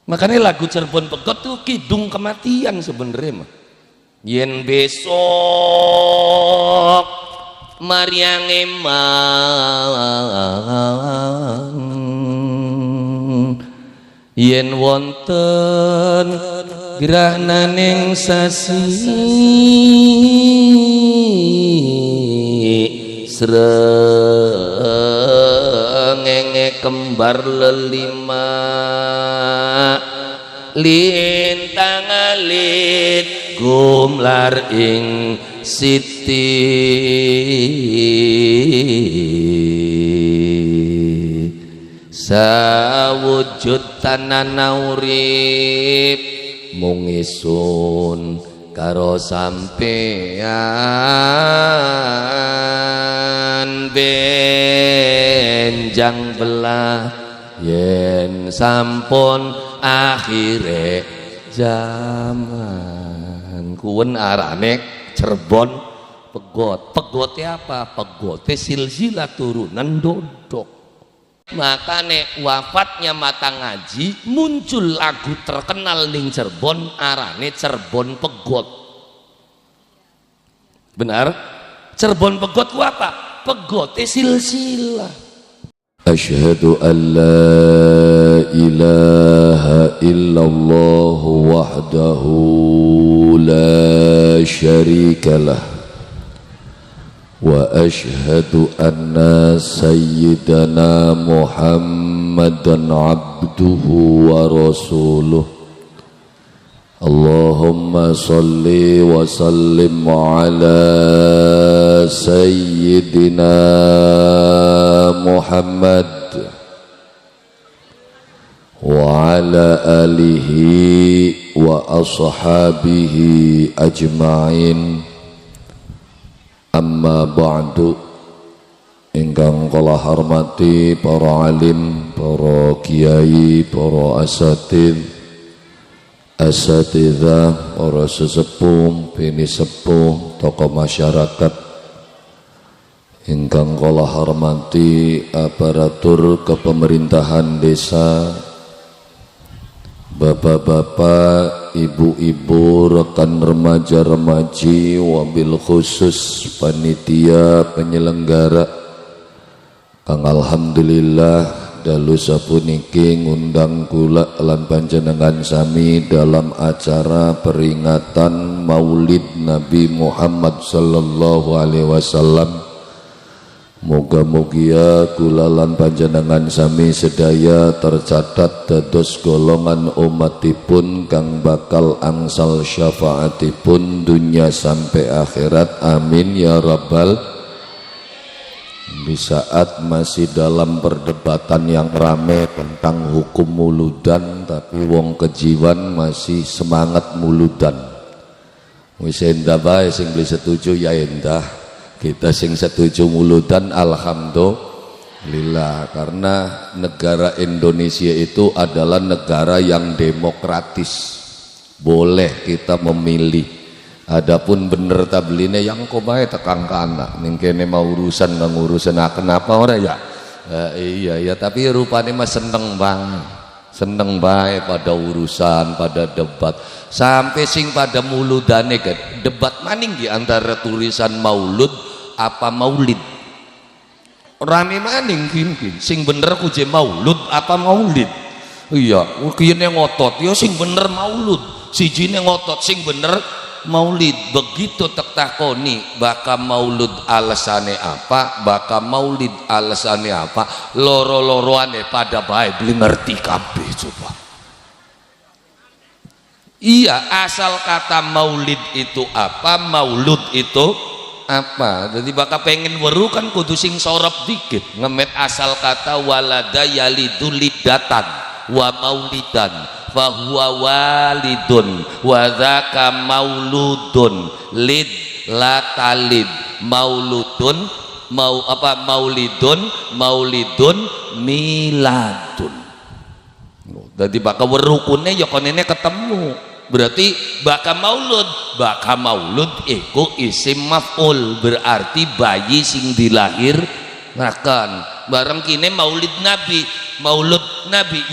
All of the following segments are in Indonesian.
Makanya lagu Cirebon Pegot tuh kidung kematian sebenarnya mah. Yen besok Maryang emang yen wonten grahnaning sasi srengenge kembar lelima lintang alit gumlar ing siti sawujud tanana urip mung isun karo sampean benjang belah yen sampun akhire zaman. Kuwen arane Cirebon Pegot. Pegotnya apa? Pegotnya silsilah turunan dodok. Makanya wafatnya mata ngaji muncul lagu terkenal ning Cirebon arane Cirebon Pegot. Benar? Cirebon Pegot ku apa? Pegotnya silsilah. Asyhadu an la ilaha illallah wahdahu la syarikalah wa asyhadu anna sayyidana Muhammadan abduhu wa rasuluh. Allahumma salli wa sallim ala sayyidina Muhammad wa ala alihi wa ashabihi ajma'in. Amma ba'du. Ingkang kula hormati para alim, para kiai, para asatidzah, para sesepuh, bini sepuh, tokoh masyarakat. Ingkang kula hormati aparatur kepemerintahan desa, bapak-bapak, ibu-ibu, rekan remaja-remaji, wabil khusus panitia penyelenggara kang alhamdulillah dalu sapuniki ngundang kula lan panjenengan sami dalam acara peringatan Maulid Nabi Muhammad sallallahu alaihi wasallam. Muga-mugia kula lan panjenengan sami sedaya tercatat dados golongan umatipun kang bakal angsal syafaatipun dunya sampai akhirat. Amin ya rabbal. Di saat masih dalam perdebatan yang ramai tentang hukum muludan, tapi wong kejiwan masih semangat muludan. Wis endah bae sing setuju ya endah. Kita sing setuju muludan alhamdulillah, karena negara Indonesia itu adalah negara yang demokratis. Boleh kita memilih. Adapun bener tabline yang kok bae tekang kana ning kene mau urusan nang urusan kenapa ora ya? Iya ya, tapi rupane mah seneng bae pada urusan, pada debat. Sampai sing pada muludane kan debat maning di antara tulisan maulud apa maulid. Rame maning kin sing bener ku je maulud apa maulid. Iya, kene ngotot ya sing bener maulud, sijine ngotot sing bener maulid. Begitu tek takoni baka maulud alasane apa, baka maulid alasane apa, loro-loroane pada bae beli ngerti kabeh coba. Iya, asal kata maulid itu apa, maulud itu apa. Jadi baka pengen weru kan kudu sing sorop dikit ngemet asal kata walada yalidu lidatan wa maulidan fahuwa walidun wa dzaka mauludun lid la talid mauludun mau apa maulidun miladun. Jadi baka werukune ya konene ketemu, berarti baka maulud iku isim maf'ul, berarti bayi sing dilahir ngakan bareng kini maulid nabi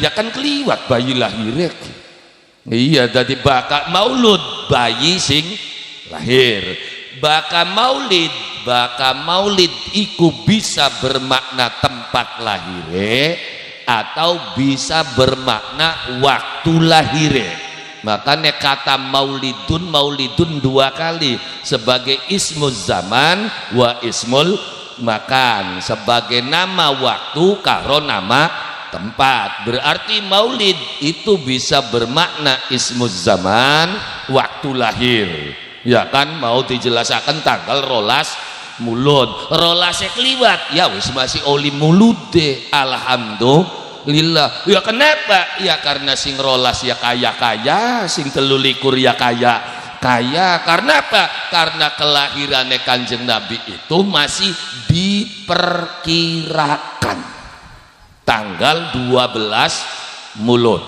ya kan keliwat bayi lahir. Iya dadi baka maulud bayi sing lahir, baka maulid iku bisa bermakna tempat lahir atau bisa bermakna waktu lahir. Makanya kata maulidun dua kali sebagai ismul zaman wa ismul makan, sebagai nama waktu karo nama tempat. Berarti maulid itu bisa bermakna ismul zaman waktu lahir. Ya kan mau dijelaskan tanggal rolas mulud rolasnya keliwat ya wis masih oli mulude alhamdulillah. Ya kenapa? Ya karena sing rolas ya kaya sing 13 ya kaya. Karena apa? Karena kelahirannya Kanjeng Nabi itu masih diperkirakan tanggal 12 mulud.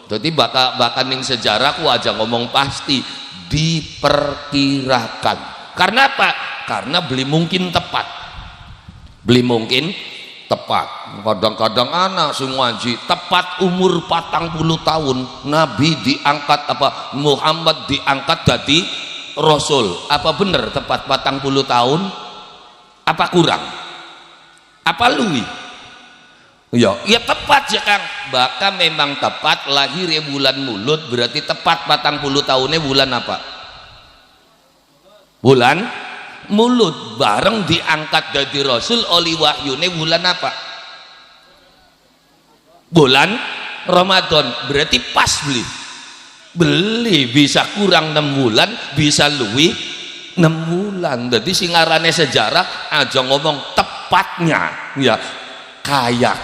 Jadi bakal ning sejarah ku aja ngomong pasti diperkirakan. Karena apa? Karena belum mungkin tepat. Kadang-kadang anak sing ngaji tepat umur 40 tahun Nabi diangkat Muhammad diangkat jadi Rasul. Apa bener tepat 40 tahun? Apa kurang? Apa luwi? Ya tepat ya Kang. Bahkan memang tepat lahir ya bulan Mulud, berarti tepat 40 tahunnya bulan apa? Bulan Mulud. Bareng diangkat dari Rasul oleh wahyune bulan apa? Bulan Ramadan. Berarti pas beli bisa kurang 6 bulan, bisa luwi 6 bulan. Jadi singarane sejarah aja ngomong tepatnya ya kaya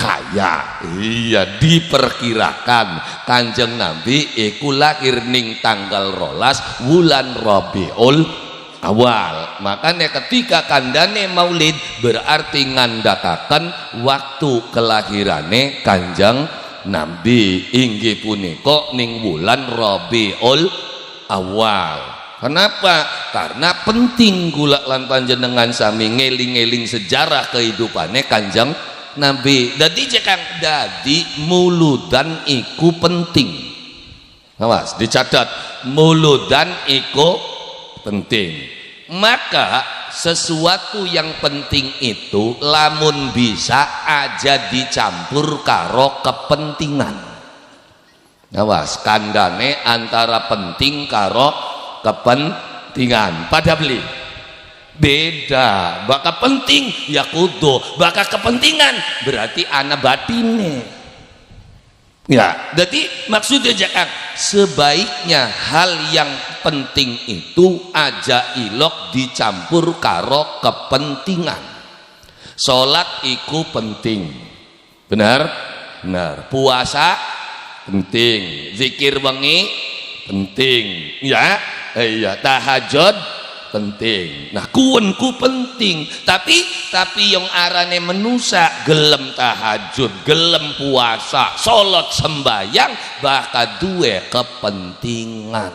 iya diperkirakan Kanjeng Nabi iku lahir ning tanggal rolas bulan Rabiul Awal. Makanya ketika kandane maulid berarti ngandakaken waktu kelahirane Kanjeng Nabi inggih punika ning bulan Rabiul Awal. Kenapa? Karena penting kula lan panjenengan sami ngeling-eling sejarah kehidupane Kanjeng Nabi. Dadi cekang dadi muludan iku penting. Awas dicatat, muludan iku penting. Maka sesuatu yang penting itu lamun bisa aja dicampur karo kepentingan. Awas kandane antara penting karo kepentingan. Pada beli beda, baka penting ya kudu, baka kepentingan berarti ana batine. Ya, jadi maksudnya jangan sebaiknya hal yang penting itu aja ilok dicampur karo kepentingan. Sholat iku penting, benar? Puasa penting, zikir wengi penting, ya, iya tahajud penting. Nah kuwenku penting, tapi yang arane menusa gelem tahajud, gelem puasa, salat sembayang bakal duwe kepentingan.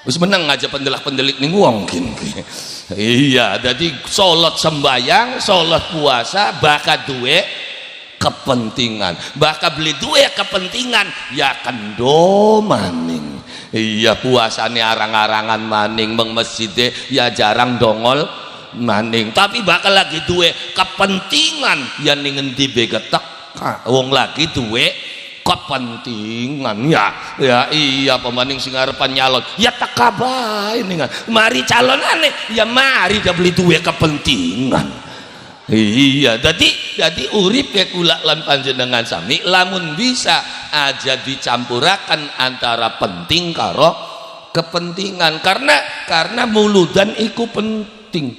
Wis meneng aja pendelik ning wong kene. Iya, jadi salat sembayang, salat puasa bakal duwe kepentingan. Bakal beli duwe kepentingan ya kendo maning. Iya puasane arang-arangan maning meng masjide ya jarang dongol maning, tapi bakal lagi duwe kepentingan ya ning endi be ketek wong lagi duwe kepentingan ya iya pemaning sing arepan nyalon ya teka bae ningan mari calonane ya mari dah beli duwe kepentingan. Iya, jadi urip ke kula lan panjenengan sami lamun bisa aja dicampurakan antara penting karo kepentingan karena muludan iku penting.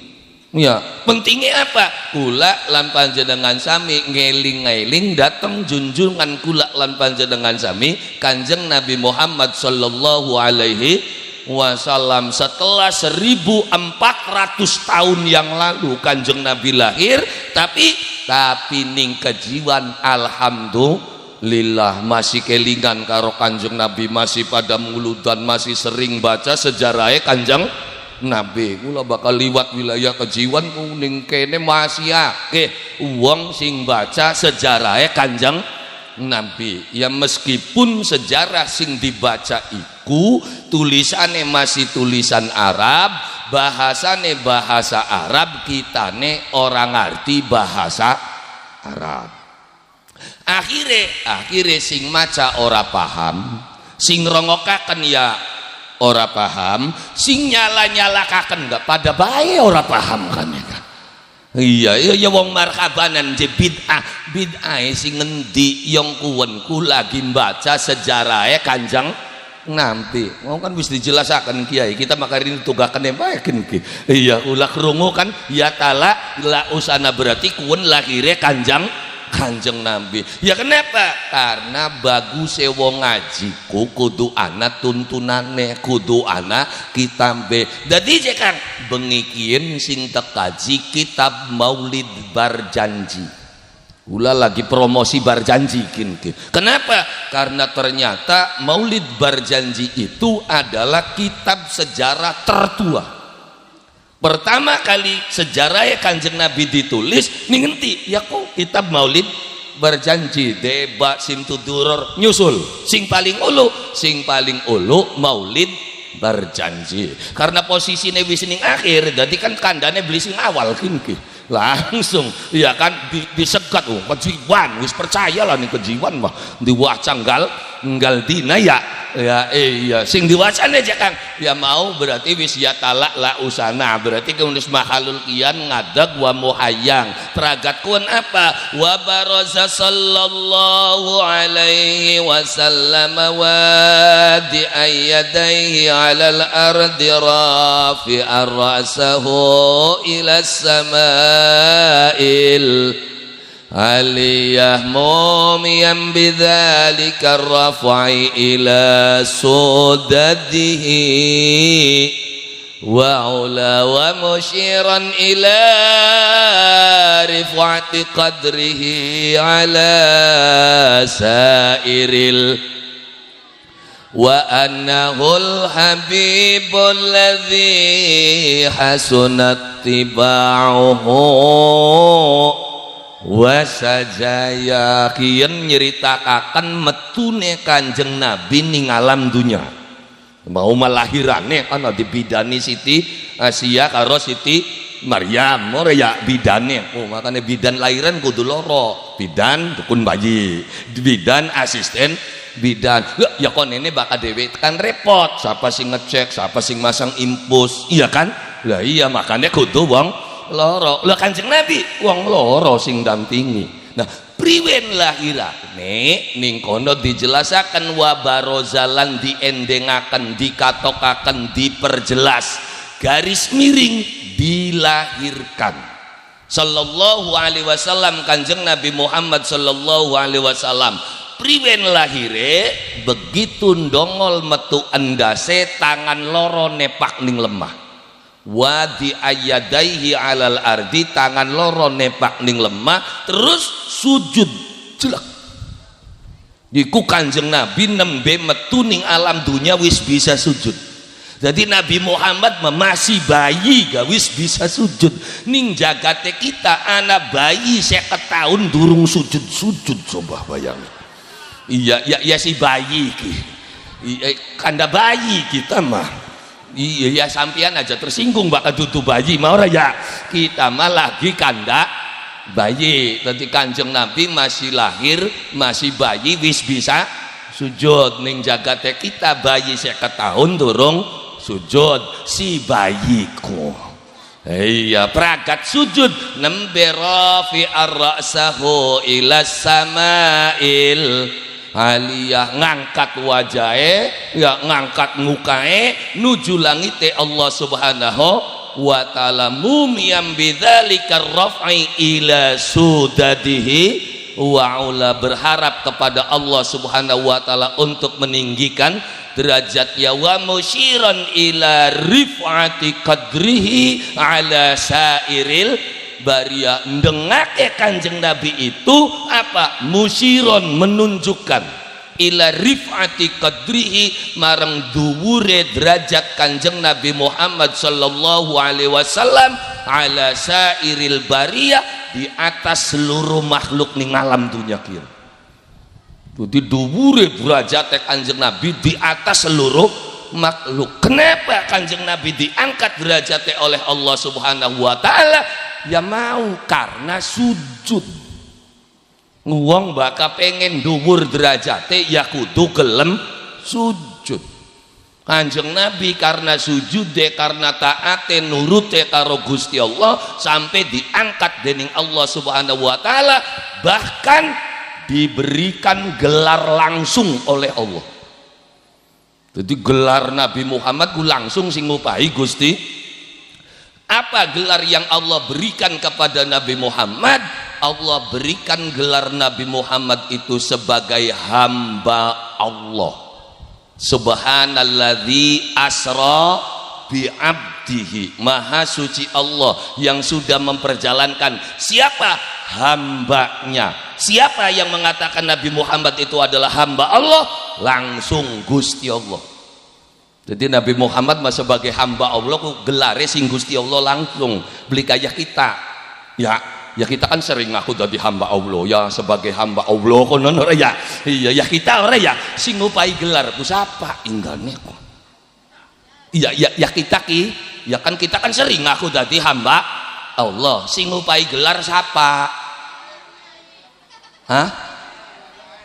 Ya, pentingnya apa? Kula lan panjenengan sami ngeling-eling dateng junjungan kula lan panjenengan sami Kanjeng Nabi Muhammad sallallahu alaihi wasallam. Setelah 1400 tahun yang lalu Kanjeng Nabi lahir, tapi ning kejiwan alhamdulillah masih kelingan karo Kanjeng Nabi, masih pada muludan, masih sering baca sejarahnya Kanjeng Nabi. Kula bakal liwat wilayah Kejiwan ning kene masih akeh wong sing baca sejarahe Kanjeng Nabi. Ya meskipun sejarah sing dibaca iku tulisane masih tulisan Arab, bahasane bahasa Arab, kitane orang ngerti bahasa Arab. Akhire sing maca ora paham, sing rongokaken ya ora paham, sing nyala-nyalakaken enggak pada bae ora paham kan ya. Iya wong marhabanan je bid'ah sing ngendi yang kuwenku lagi baca sejarahe Kanjeng Nabi. Mau kan wis dijelasaken Kiai, kita makarin tugaken bae ki. Iya ulah krungu kan ya tala la usana berarti kuwen lahire Kanjeng Nabi. Ya kenapa? Karena bagus wong ngajiku kudu ana tuntunane, kudu ana kitambe. Dadi Kang bengikieun sing tekaji kitab Maulid Barjanji. Ulah lagi promosi Barjanji kin. Kenapa? Karena ternyata Maulid Barjanji itu adalah kitab sejarah tertua. Pertama kali sejarah Kanjeng Nabi ditulis ning ngendi? Ya kok kitab Maulid Barjanji, Deba Simtuduror nyusul. Sing paling ulu Maulid Barjanji. Karena posisine wis ning akhir, dadi kan kandane beli sing awal ki. Langsung ya kan disegat kejiwan wis percaya lah ning kejiwan mah diwaca nggal dina ya iya sing diwacane aja Kang ya mau berarti wis ya talak la usana berarti kemudian mahalul kian ngadag wa muhayyang peragat kuan apa wa baraza sallallahu alaihi wasallam wa di ayyadaihi alal ardi rafi'ar ra'sahu ila sama'il aliyah mumiyan bidzalika rafai ila sudadihi wa ula wa musyiran ila rifati qadrihi ala sairil wa annahul habibul ladzi hasunat tiba'uhu wasajaya kian nyeritakan metune Kanjeng Nabi ning alam dunya mau melahirane kan dibidani Siti Asia karo Siti Maryam ora ya bidane makanya bidan lahiran kudu loro bidan dukun bayi bidan asisten bidan ya kon ini bakal dewe kan repot siapa sing ngecek siapa sing masang impus iya kan lah iya makanya kudu wong loro lah Kanjeng Nabi wong loro sing dampingi. Nah priwen lahirane ning kono dijelasaken wa barozalan diendengaken dikatokaken diperjelas garis miring dilahirkan sallallahu alaihi wasallam Kanjeng Nabi Muhammad sallallahu alaihi wasallam priwen lahire begitu ndongol metu endase tangan loro nepak ning lemah wadi ayyadaihi alal ardi tangan loro nepak ning lemah terus sujud jelek iku Kanjeng Nabi nembe metu ning alam dunya wis bisa sujud jadi Nabi Muhammad masih bayi gak wis bisa sujud ning jagate kita anak bayi 50 tahun durung sujud coba bayang iya ya si bayi ki kanda bayi kita mah iya sampian aja tersinggung bakal dudu bayi mau ya kita mah lagi kanda bayi nanti Kanjeng Nabi masih lahir masih bayi wis bisa sujud ning jagate kita bayi 50 tahun durung sujud si bayiku iya peragat sujud nembe rafi ar-ra'sahu ila sama'il aliyah ngangkat wajahe ya ngangkat mukae nuju langite Allah subhanahu wa ta'ala mumiyam bidzalika raf'i ila sudadihi wa ula berharap kepada Allah subhanahu wa ta'ala untuk meninggikan derajatnya wa musyiran ila rif'ati qadrihi ala sairil baria ndengake Kanjeng Nabi itu apa musyiron menunjukkan ila rif'ati qadrihi marang dhuwure derajat Kanjeng Nabi Muhammad sallallahu alaihi wasallam ala sairil bariyah, di atas seluruh makhluk ning alam dunia kira. Jadi dhuwure derajat Kanjeng Nabi di atas seluruh makhluk. Kenapa Kanjeng Nabi diangkat derajatnya oleh Allah Subhanahu wa taala? Ya mau karena sujud. Wong bakal pengen dhuwur derajate ya kudu gelem sujud. Kanjeng Nabi karena sujude, karena taate nurute karo Gusti Allah sampai diangkat dening Allah Subhanahu wa taala, bahkan diberikan gelar langsung oleh Allah. Jadi gelar Nabi Muhammad ku langsung sing ngupahi Gusti. Apa gelar yang Allah berikan kepada Nabi Muhammad? Allah berikan gelar Nabi Muhammad itu sebagai hamba Allah. Subhanalladzi asra bi'abdihi, maha suci Allah yang sudah memperjalankan. Siapa? Hambanya. Siapa yang mengatakan Nabi Muhammad itu adalah hamba Allah? Langsung Gusti Allah. Jadi Nabi Muhammad sebagai hamba Allah gelare sing Gusti Allah langsung. Beli kayak kita ya kita kan sering ngaku jadi hamba Allah ya, sebagai hamba Allah kono ora ya. Iya ya kita ora ya sing ngupai gelar ku sapa inggane kok. Iya kita ki ya kan kita kan sering ngaku jadi hamba Allah, sing ngupai gelar sapa? Hah?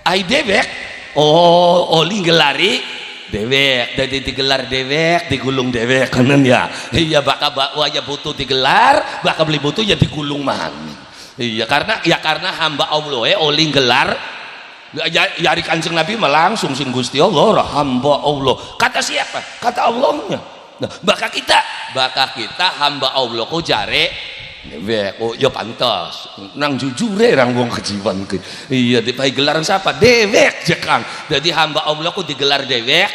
Ai dewek. Oh, oli gelari dewek, jadi digelar dewek, digulung dewek kanan ya. Iya bakal waya butuh digelar, bakal beli butuh ya digulung maning. Iya karena hamba Allah oli gelar. Ya ari Kanjeng Nabi langsung sing Gusti Allah hamba Allah. Kata siapa? Kata Allahnya. Nah, bakal kita hamba Allah ku jare dewek. Oh ya pantas nang jujure rang wong kejiwan ke. Iya dipai gelaran siapa? Dewek jekang. Jadi hamba Allah ku digelar dewek.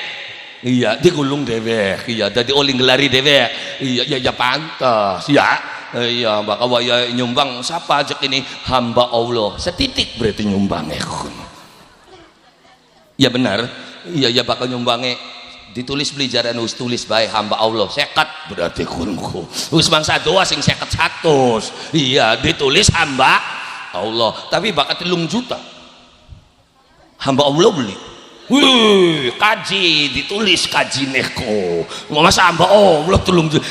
Iya digulung dewek. Iya jadi oli gelari dewek. Iya ya pantas ya. Iya bakal waya nyumbang siapa jek ini hamba Allah. Setitik berarti nyumbangnya. Ya benar. Iya bakal nyumbangnya. Ditulis beli jaran tulis baik hamba Allah sekat berarti kunku usmang sadua sing sekat 100. Iya ditulis hamba Allah tapi bakat 3 juta hamba Allah beli. Wih kaji ditulis kaji neko masa hamba Allah 3 juta.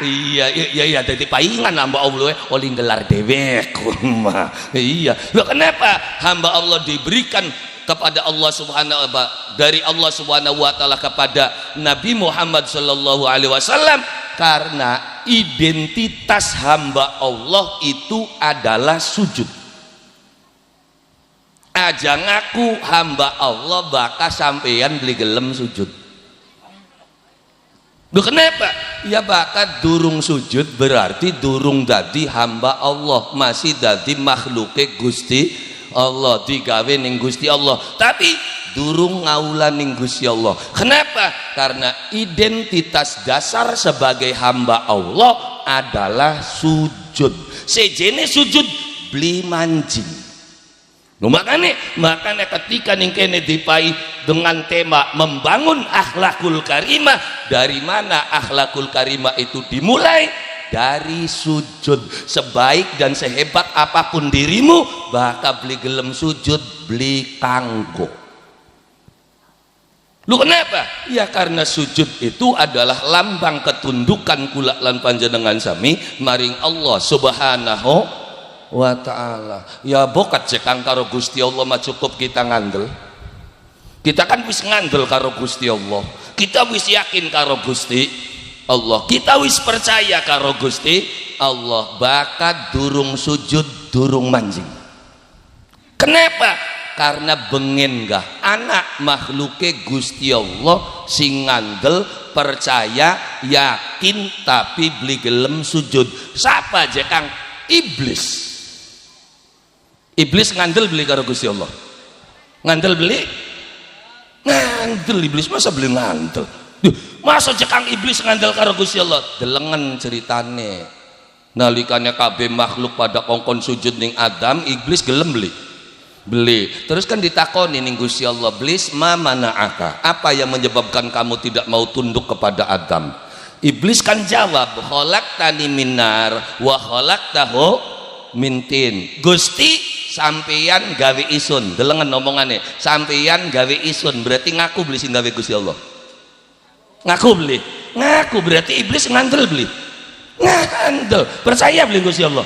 Iya jadi paingan hamba Allah oleh gelar dewek. Iya kenapa hamba Allah diberikan kepada Allah Subhanahu wa dari Allah Subhanahu wa taala kepada Nabi Muhammad sallallahu alaihi wasallam? Karena identitas hamba Allah itu adalah sujud. Aja ngaku hamba Allah bakal sampeyan beli gelem sujud. Loh kenapa? Ya bakal durung sujud berarti durung dadi hamba Allah, masih dadi makhluke Gusti Allah, digawe ning Gusti Allah tapi durung ngaulan ning Gusti Allah. Kenapa? Karena identitas dasar sebagai hamba Allah adalah sujud. Sejene sujud beli manjing. Makanya ketika ning kene dipai dengan tema membangun akhlakul karimah, dari mana akhlakul karimah itu dimulai? Dari sujud. Sebaik dan sehebat apapun dirimu bakal beli gelem sujud beli kanggo. Lu kenapa? Ya karena sujud itu adalah lambang ketundukan kula lan panjenengan sami maring Allah Subhanahu wa ta'ala. Ya bokat cekang karo Gusti Allah mah cukup kita ngandel. Kita kan wis ngandel karo Gusti Allah, kita wis yakin karo Gusti Allah, kita wis percaya karo Gusti Allah, bakat durung sujud durung manjing. Kenapa? Karena bengen gah anak makhluke Gusti Allah sing ngandel percaya yakin tapi beli gelem sujud. Siapa aja kang? Iblis. Iblis ngandel beli karo Gusti Allah. Ngandel beli? Ngandel iblis masa beli ngandel? Masa cekang iblis ngandel karo Gusti Allah? Delengen ceritane. Nalikane kabeh makhluk pada kongkon sujud ning Adam, iblis gelem beli. beli. Terus kan ditakoni ning Gusti Allah, iblis ma mana'aka, apa yang menyebabkan kamu tidak mau tunduk kepada Adam? Iblis kan jawab, khalaqtani minar wa khalaqtahu min tin. Gusti sampeyan gawe isun, delengen omongane, sampeyan gawe isun berarti ngaku beli sing gawe Gusti Allah. Ngaku beli, ngaku berarti iblis ngandel beli, ngandel. Percaya beli Gusti Allah,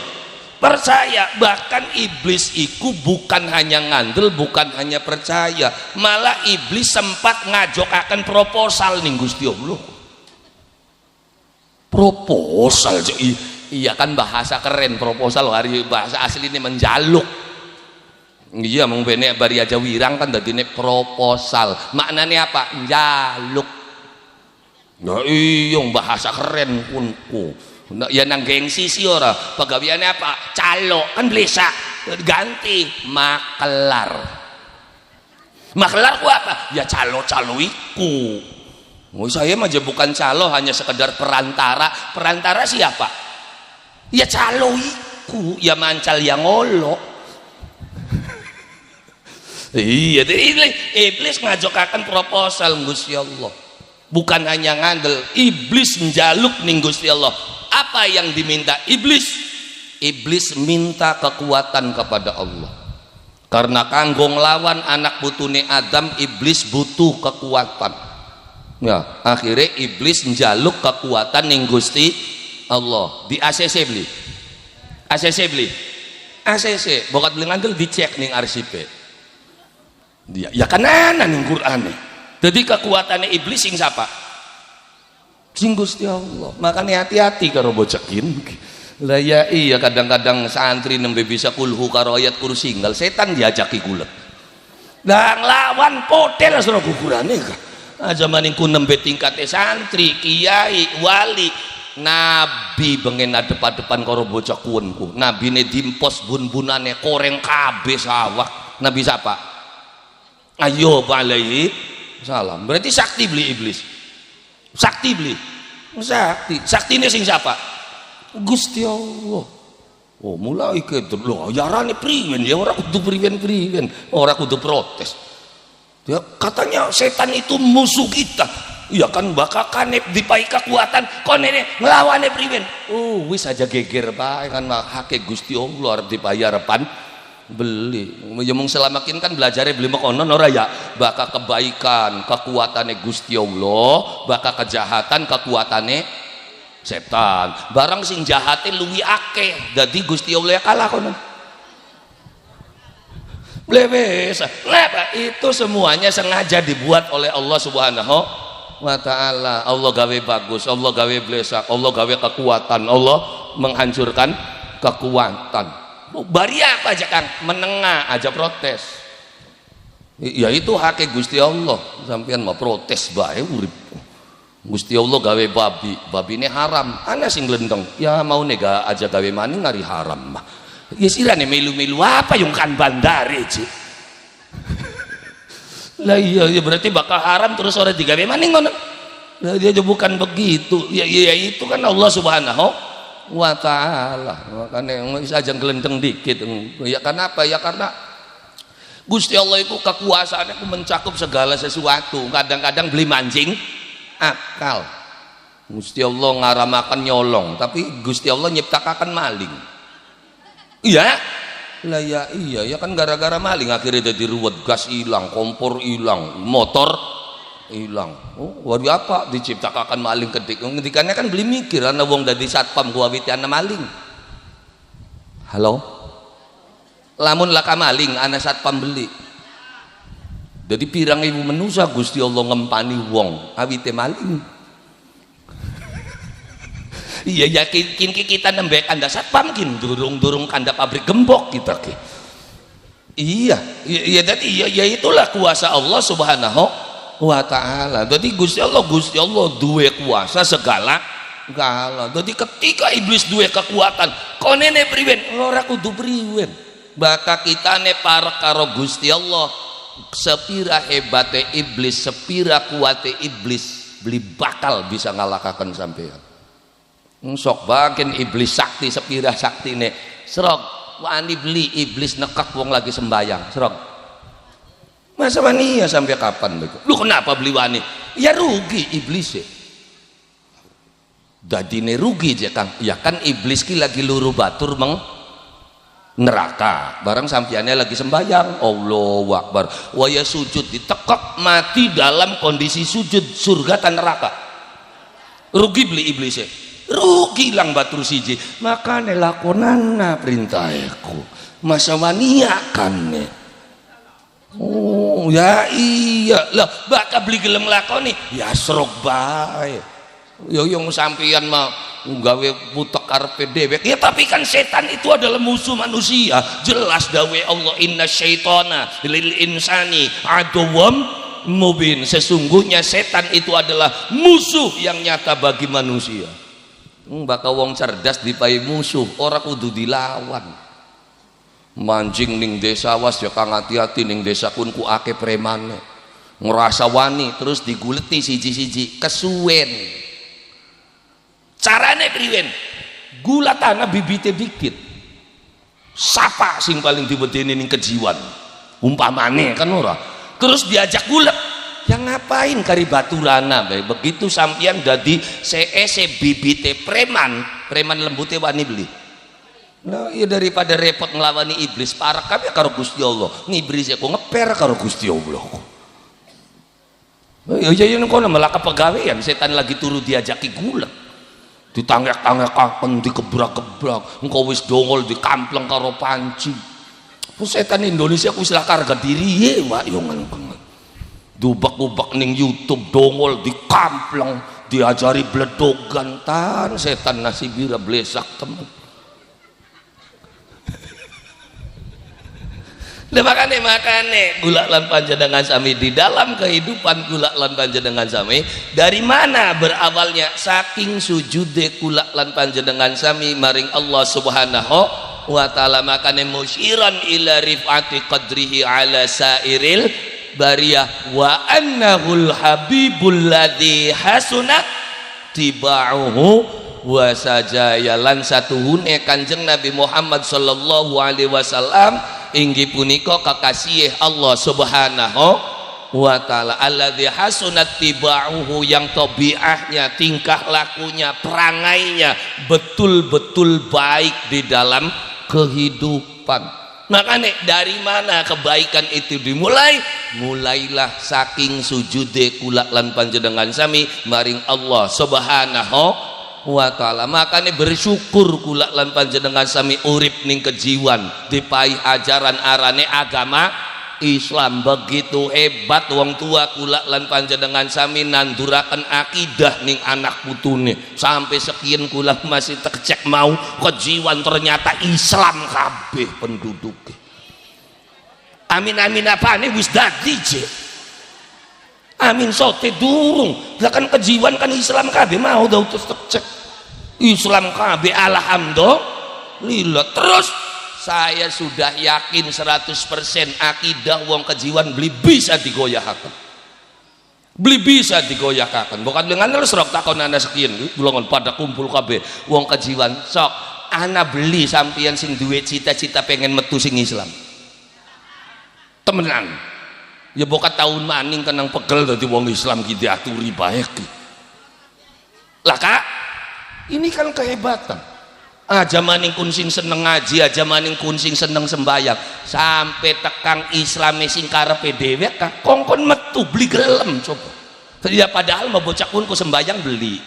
percaya. Bahkan iblis iku bukan hanya ngandel, bukan hanya percaya, malah iblis sempat ngajokaken proposal ning Gusti Allah. Proposal, iya kan bahasa keren proposal, hari bahasa asli ini menjaluk. Iya mong bene bari aja wirang kan dadine proposal. Maknanya apa? Njaluk. Ya iya bahasa keren kunku. Ya nang gengsi sih ora. Pagawiane apa? Calo kan blesa. Ganti makelar. Makelar ku apa? Ya calo-calo iku. Oh, saya mah bukan calo, hanya sekedar perantara. Perantara siapa? Ya calo iku. Ya mancal yang ngolok. Iya, iblis ngajokaken proposal Gusti Allah. Bukan hanya ngandel, iblis njaluk ning Gusti Allah. Apa yang diminta iblis? Iblis minta kekuatan kepada Allah. Karena kanggo nglawan anak putune Adam, iblis butuh kekuatan. Ya, akhirnya iblis njaluk kekuatan ning Gusti Allah. Di ACC beli. ACC beli. ACC, bokat beli ngandel dicek ning arsipe. Dia ya kan ana ning Qur'ane. Jadi kekuatannya iblis sing siapa? Sing Gusti Allah. Makanya hati-hati karo bocekin. Lah ya iya kadang-kadang santri nembe bisa kulhu karo ayat kursi nggal setan diajaki kulet. Lah nglawan potel sira kukurane ka. Aja maning ku nembe tingkate santri, kiai, wali, nabi bengen adep-adepan karo bocah kuwenku. Nabine dimpos bun-bunane koreng kabeh sawak. Nabi siapa? Ayub alaihi salam. Berarti sakti beli iblis. Sakti beli. Sakti. Sakti ini sing siapa? Gusti Allah. Oh, mulai ke lho yarane priwen ya ora kudu priwen-priwen, ora kudu protes. Ya katanya setan itu musuh kita. Iya kan bakal kanep dipai kekuatan konene nglawane priwen. Oh, wis aja geger bae kan hake Gusti Allah arep dibayar pan beli. Ya mung selamakin kan belajarnya beli mekonon ora ya, bakal kebaikan kekuatannya Gusti Allah, bakal kejahatan kekuatannya setan. Barang sing jahate luwi akeh, dadi Gusti Allah ya kalah kono. Blebes. Kenapa? Itu semuanya sengaja dibuat oleh Allah Subhanahu wa taala. Allah gawe bagus, Allah gawe blesak, Allah gawe kekuatan, Allah menghancurkan kekuatan. Bari apa aja Kang? Menengah aja protes. Ya itu hak Gusti Allah. Sampean mah protes bae urip. Gusti Allah gawe babi ini haram. Ana sing glendeng. Ya mau nega aja gawe maning ngari haram mah. Ya sirane melu-melu apa yung kan bandare Ci. Lah iya ya berarti bakal haram terus ora digawe maning ngono. Lah dia bukan begitu. Ya itu kan Allah Subhanahu wa ta'ala. Makanya saja gelendeng dikit. Ya kenapa? Ya karena Gusti Allah itu kekuasaannya itu mencakup segala sesuatu. Kadang-kadang beli mancing akal. Gusti Allah ngaramakan nyolong, tapi Gusti Allah nyiptakakan maling. Iya lah ya iya ya kan gara-gara maling akhirnya jadi ruwet, gas hilang, kompor hilang, motor hilang. Oh, wari apa diciptakan maling kedik. Ngedikannya kan beli mikir ana wong dadi satpam gua witi ana maling. Halo. Lamun laka maling ana satpam beli. Jadi pirang ibu menusa Gusti Allah ngempani wong awite maling. Iya yakin kita nembek kanda satpam kin durung kanda pabrik gembok kita ki. Iya ya itulah kuasa Allah Subhanahu wa ta'ala. Jadi Gusti Allah duwe kuasa segala. Jadi ketika iblis duwe kekuatan konene priwen ora kudu priwen. Baka kitane para karo Gusti Allah sepira hebate iblis, sepira kuate iblis beli bakal bisa ngalahkaken sampean. Sok bagian iblis sakti sepira saktine serok wani beli iblis nekak wong lagi sembayang serong. Masa wani ya sampai kapan begitu? Lu kenapa beli wani? Ya rugi iblis ya. Dadine rugi aja Kang. Ya kan iblis ki lagi luru batur meng neraka. Barang sampiannya lagi sembayang. Allahu Akbar. Waya sujud ditekak mati dalam kondisi sujud surga tan neraka. Rugi beli iblis ya. Rugi lang batur siji. Makane lakonana perintahku. Masa wani akan nih. Oh ya iya lah bakal beli gelem lakoni ya serok bae yo yang sampeyan mah nggawe butek karepe dewek ya tapi kan setan itu adalah musuh manusia jelas dawe Allah inna syaitana lil insani aduwwam mubin sesungguhnya setan itu adalah musuh yang nyata bagi manusia bakal wong cerdas dipai musuh ora kudu dilawan mancing ning desa was ya kang hati-hati ning desa kun ku ake premane ngerasa wani terus diguleti siji-siji kesuwen carane priwen gula tanah bibite dikit sapa sing paling diwedeni ning kejiwan umpamane kan ora terus diajak gulet yang ngapain kari baturana begitu sampeyan dadi se bibite preman lembute wani beli. Nah, iya daripada repot ngelawani iblis parah kami karo Gusti Allah ngiblis aku ngeper karo Gusti Allah ya iya kono malah kepegawaian setan lagi turu diajaki gulet ditanggek-tanggekaken dikebrak-kebrak engko wis dongol dikampleng karo panci setan Indonesia ku istilah harga diri ye Pak yo ngono dubak-ubak ning YouTube dongol dikampleng diajari bledogan tan setan nasibira blesak temen. Makane gula lan panjenengan sami di dalam kehidupan gula lan panjenengan sami dari mana berawalnya saking sujude gula lan panjenengan sami maring Allah Subhanahu wa taala makane musyiran ila rifati qadrihi ala sairil bariyah wa annahul habibul ladzi hasunat tibauhu wa sajaya lan satuhune Kanjeng Nabi Muhammad sallallahu alaihi wasallam inggih punika kekasih Allah Subhanahu wa taala alladzi hasunat tibauhu yang tabiahnya tingkah lakunya perangainya betul-betul baik di dalam kehidupan. Makanya dari mana kebaikan itu dimulai? Mulailah saking sujude kula lan panjenengan sami maring Allah Subhanahu wa ta'ala. Makanya bersyukur kula lan panjenengan sami urip ning kejiwan dipaih ajaran arane agama Islam begitu hebat wong tua kula lan panjenengan sami nanduraken akidah ning anak putune sampai sekian kula masih tercek mau kejiwan ternyata Islam kabeh penduduk amin apane wis dadi je amin sote durung lah kan kejiwan kan Islam kabeh mau dah terus tercek Islam kabeh alhamdulillah terus saya sudah yakin 100% akidah wong kejiwan beli bisa digoyahaken bukan dengan terus rok takon ana sekian golongan pada kumpul kabeh wong kejiwan sok ana beli sampeyan sing duwe cita-cita pengen metu sing Islam temenan ya bokat tahun maning kenang pegel dadi wong Islam ki diaturi bae ki lah Kak ini kan kehebatan aja maning kun sing seneng ngaji aja maning kun sing seneng sembayang sampai tekang Islame sing karepe dhewe Kak kongkon metu beli gelem coba ya padahal mau bocah kun ku sembayang beli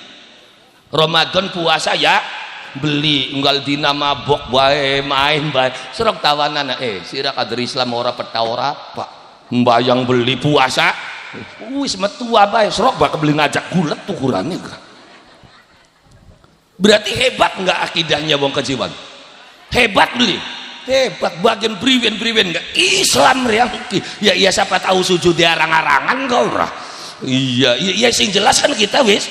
Ramadan puasa ya beli unggal dina mabok bae main bae serok tawanan sira kader Islam ora peta ora Pak mbayang beli puasa wis metu bae serok bakal beli ngajak gulet tukurane Kak berarti hebat enggak akidahnya wong kejiwan hebat beli hebat bagian priwen enggak Islam reality ya siapa tahu sujud di arang-arangan kau ora iya sing jelas kan kita wis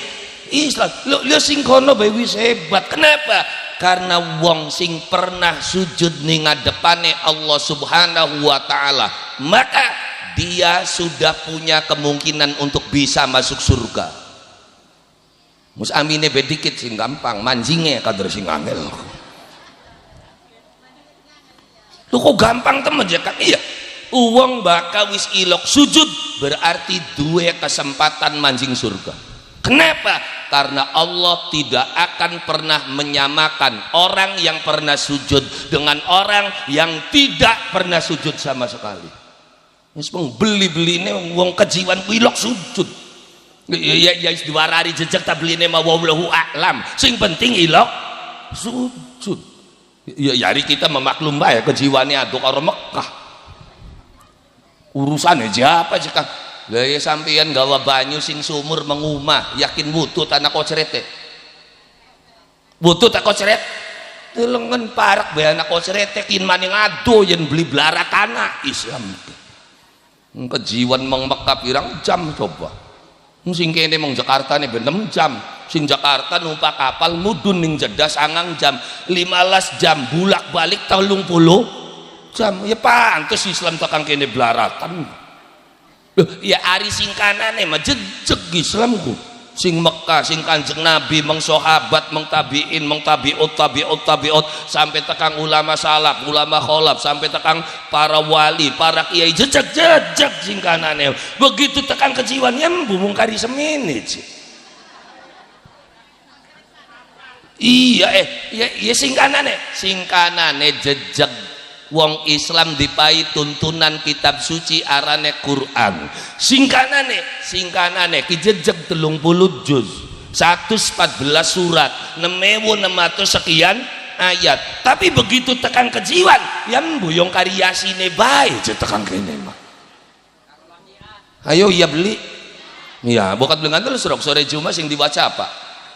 Islam lo sing kono bae wis hebat kenapa karena wong sing pernah sujud ning ngadepane Allah Subhanahu wa taala maka dia sudah punya kemungkinan untuk bisa masuk surga. Mus amine bedikit sing gampang manjinge kader sing angel Lu kok gampang temen ya kan? Iya. Uang bakal wis ilok sujud berarti dua kesempatan manjing surga. Kenapa? Karena Allah tidak akan pernah menyamakan orang yang pernah sujud dengan orang yang tidak pernah sujud sama sekali. Wis beli ini wong kejiwan ilok sujud. Ya diwarari jejak tak beli ini mah wallahu a'lam. Sing penting ilok sujud. Ya hari kita memaklum bae kejiwane aduk karo Mekah. Urusan aja apa sih Kang? Lah ya sampeyan gawa banyu sing sumur mengumah, yakin wutut anak kocrete. Wutut tak kocret. Telengen parak bae anak kocrete kin maning ado yen beli blarakana Islam. Kejiwan meng Mekah pirang jam coba. Sing kene meng Jakarta nih ben 6 jam. Sing Jakarta numpak kapal mudun ning Jeddah 9 jam. 15 jam bulak-balik 30 jam. Ya pantes Islam tekan kene blaratan. Loh, ya ari sing kanane mah jejeg Islamku. Sing Mekah, sing Kanjeng Nabi, meng sahabat, meng tabiin, meng tabiut sampai tekang ulama salaf, ulama kholaf, sampai tekang para wali, para kiai jejeg sing kanane. Begitu tekang kejiwan nyembu mung kari semene. Iya ya sing kanane jejeg. Wong Islam dipai tuntunan kitab suci arane Quran. Singkanane ki jejeg 30 juz 114 surat 6.600 sekian ayat. Tapi begitu tekan kejiwan yang buyong karyasine bae tekan kene mah. Ayo ya beli. Ya, bokat belengan terus sore Jumat sing dibaca apa?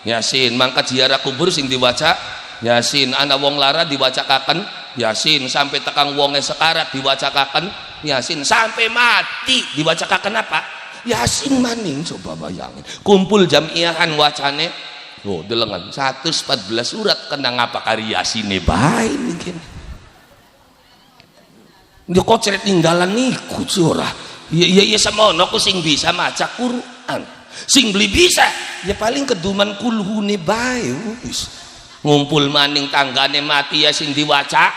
Yasin, mangkat ziarah kubur sing dibaca Yasin, ana wong lara diwacakaken Yasin, sampai tekang wonge sekarat diwacakaken Yasin, sampai mati diwacakaken apa? Yasin maning. Coba bayangin kumpul jamiahan wacane delengan 114 surat kena ngapa kari Yasine bae mungkin dia kocret tinggalan niku curah. Ya semono ku sing bisa maca Quran, sing beli bisa ya paling keduman kulhune bae wis. Ngumpul maning tanggane mati ya sing diwaca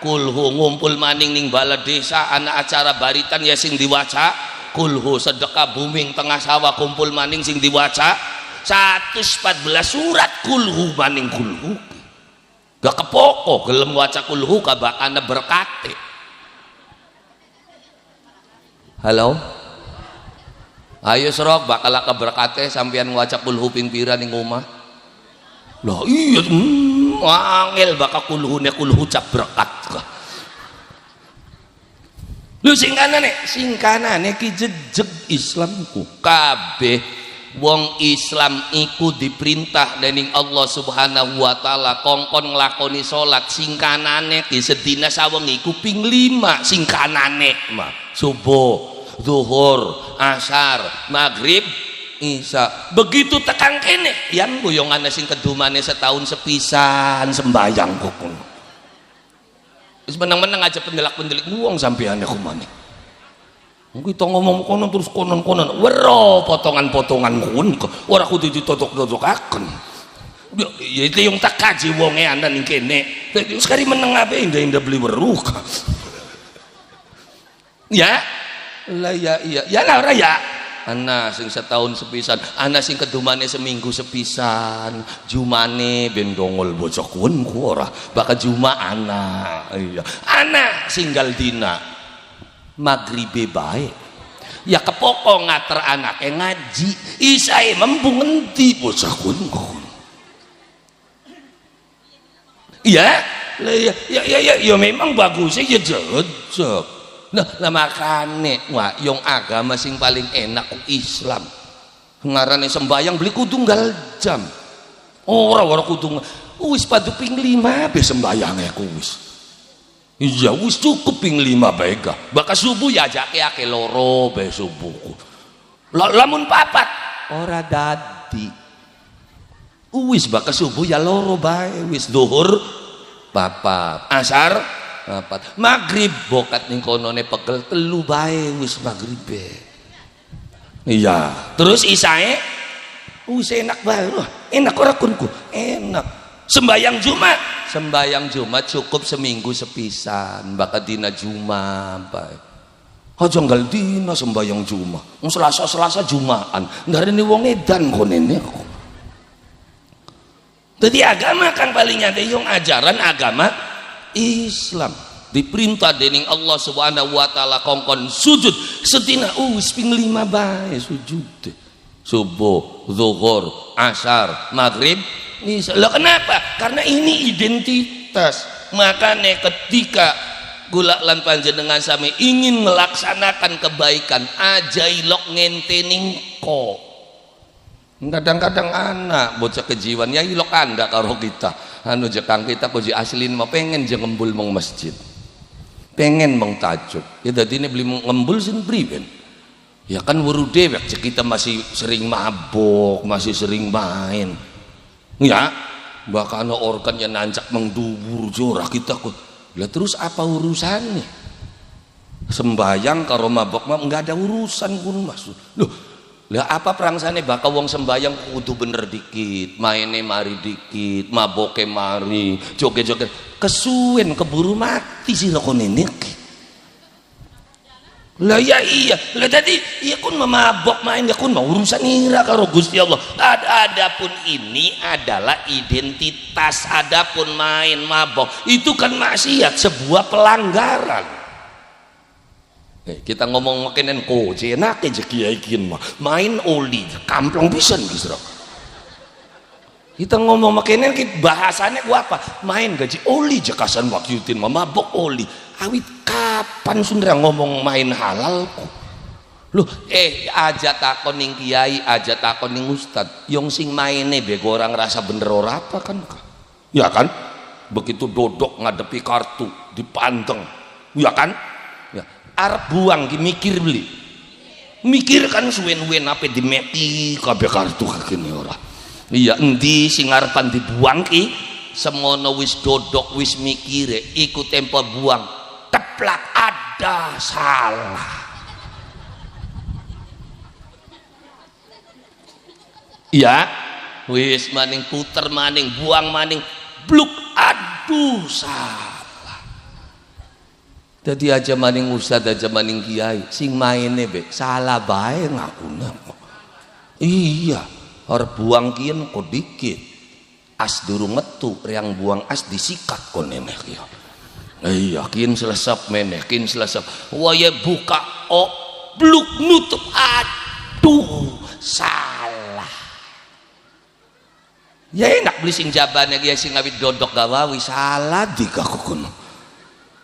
kulhu, ngumpul maning ning bala desa anak acara baritan ya sing diwaca kulhu, sedekah booming tengah sawah kumpul maning sing diwaca 114 surat kulhu maning kulhu. Gak kepoko gelem waca kulhu kabakana berkate. Halo, ayo serok bakal keberkate sampean waca kulhu ping pira ning omah. Lah iya angel bakal kulhune kulhu cap berkat ka. Lu sing kanane ki jejeg Islamku. Kabeh wong Islam iku diperintah dening Allah Subhanahu wa taala kongkon nglakoni salat sing kanane ki sedina saweng iku ping 5 sing kanane mah. Subuh, zuhur, asar, maghrib, Isya. Begitu tekan kene yang goyongane sing kedumane setahun sepisan sembayang kok. Wis meneng-meneng aja pendelak-pendelik wong sampeane kumane. Kita ngomong konon terus konon-konon wero potongan-potongan kun ora kudu ditotok-totokaken. Ya itu yang tak kaji wonge anda ning kene. Sekali meneng ape indah-indah beli weruh. Ya. Lah ya iya. Ya lah ora ya. Ana sing setahun sepisan, ana sing kedumane seminggu sepisan, jumane ben dongol bocah kun ku ora bakal juma ana. Iya. Ana singgal dina maghribe bae. Ya kepoko ngater anake ngaji, isae membung endi bocah kun. Iya, ya memang bagusnya ya jejeg. Nah makane wah yang agama sing paling enak Islam ngarane sembayang beli kudunggal jam ora kudu wis padu ping 5 be sembayange ku wis iya wis cukup ping 5 bae ga bakal subuh ya ajake loro be subuhku lamun papat ora dadi wis bakal subuh ya loro bae wis zuhur papat asar papat maghrib bokat ning konone pegel 3 bae wis maghribe. Iya, terus isae wis enak bae. Enak ora kunku? Enak. Sembayang Jumat sembayang Jumat cukup seminggu sepisan, bakal dina Jumat bae. Aja nggal dina sembayang Jumat. Selasa Jumaan. Ndarene wong edan konene. Jadi agama kan paling nyata yang ajaran agama Islam. Diperintah dening Allah Subhanahu wa taala kongkon sujud setina wis ping 5 bae sujud. Subuh, zuhur, asar, maghrib, isya. Lah kenapa? Karena ini identitas. Makanya ketika kula lan panjenengan sami ingin melaksanakan kebaikan aja ilok ngentening ko. Kadang-kadang anak bocah kejiwan ya ilok anda karo kita. Anu jekang kita koji aslin mah pengen je ngembul mong masjid. Pengen mong tajud. Ya dadi ini beli ngembul sin priben. Ya kan weru dewek kita masih sering mabok, masih sering main. Ya, bahkan organ yang nancak mengdubur jorah kita kok. Lah terus apa urusannya? Sembayang karo mabok mah enggak ada urusan pun Mas. Loh, lah apa perangsane bakal wong sembayang kudu bener dikit, maine mari dikit, maboke mari, joget-joget. Kesuwen keburu mati sih lakone niki. Lah ya iya, lah tadi iya kun memabok main ya kun mau urusan ira karo Gusti Allah. Adapun ini adalah identitas, adapun main mabok itu kan maksiat, sebuah pelanggaran. Kita ngomong makenen koje enak aja kiai kin mah main oli kamplong pisan Gisro. Kita ngomong makenen bahasanya gua apa? Main gaji oli jekasan wakyutin mah mabok oli. Awit kapan Sundra ngomong main halal kok? Loh, aja takon ning kiai, aja takon ning ustad. Yang sing maine bego orang rasa bener ora apa kan? Ya kan? Begitu dodok ngadepi kartu dipanteng. Ya kan? Ya, arep buang ki mikir beli. Mikir kan suwen-suwen ape dimeti kabeh kartu kene ora. Iya endi sing arepan dibuang ki? Semono wis dodok wis mikire iku tempo buang. Teplak ada salah. Ya, wis maning puter maning buang maning bluk aduh salah. Jadi aja maning ustad aja maning kiai sing maine be salah bae ngakuna. Iya, arep buang kian kok dikit. As durung metu yang buang as disikat kon nemeh kieu. Iya, kin selesap meneh, kin selesap. Waya buka bluk nutup. Aduh, salah. Ya enak beli sing jabane ya sing ngawit dodok gawawi salah dikaku.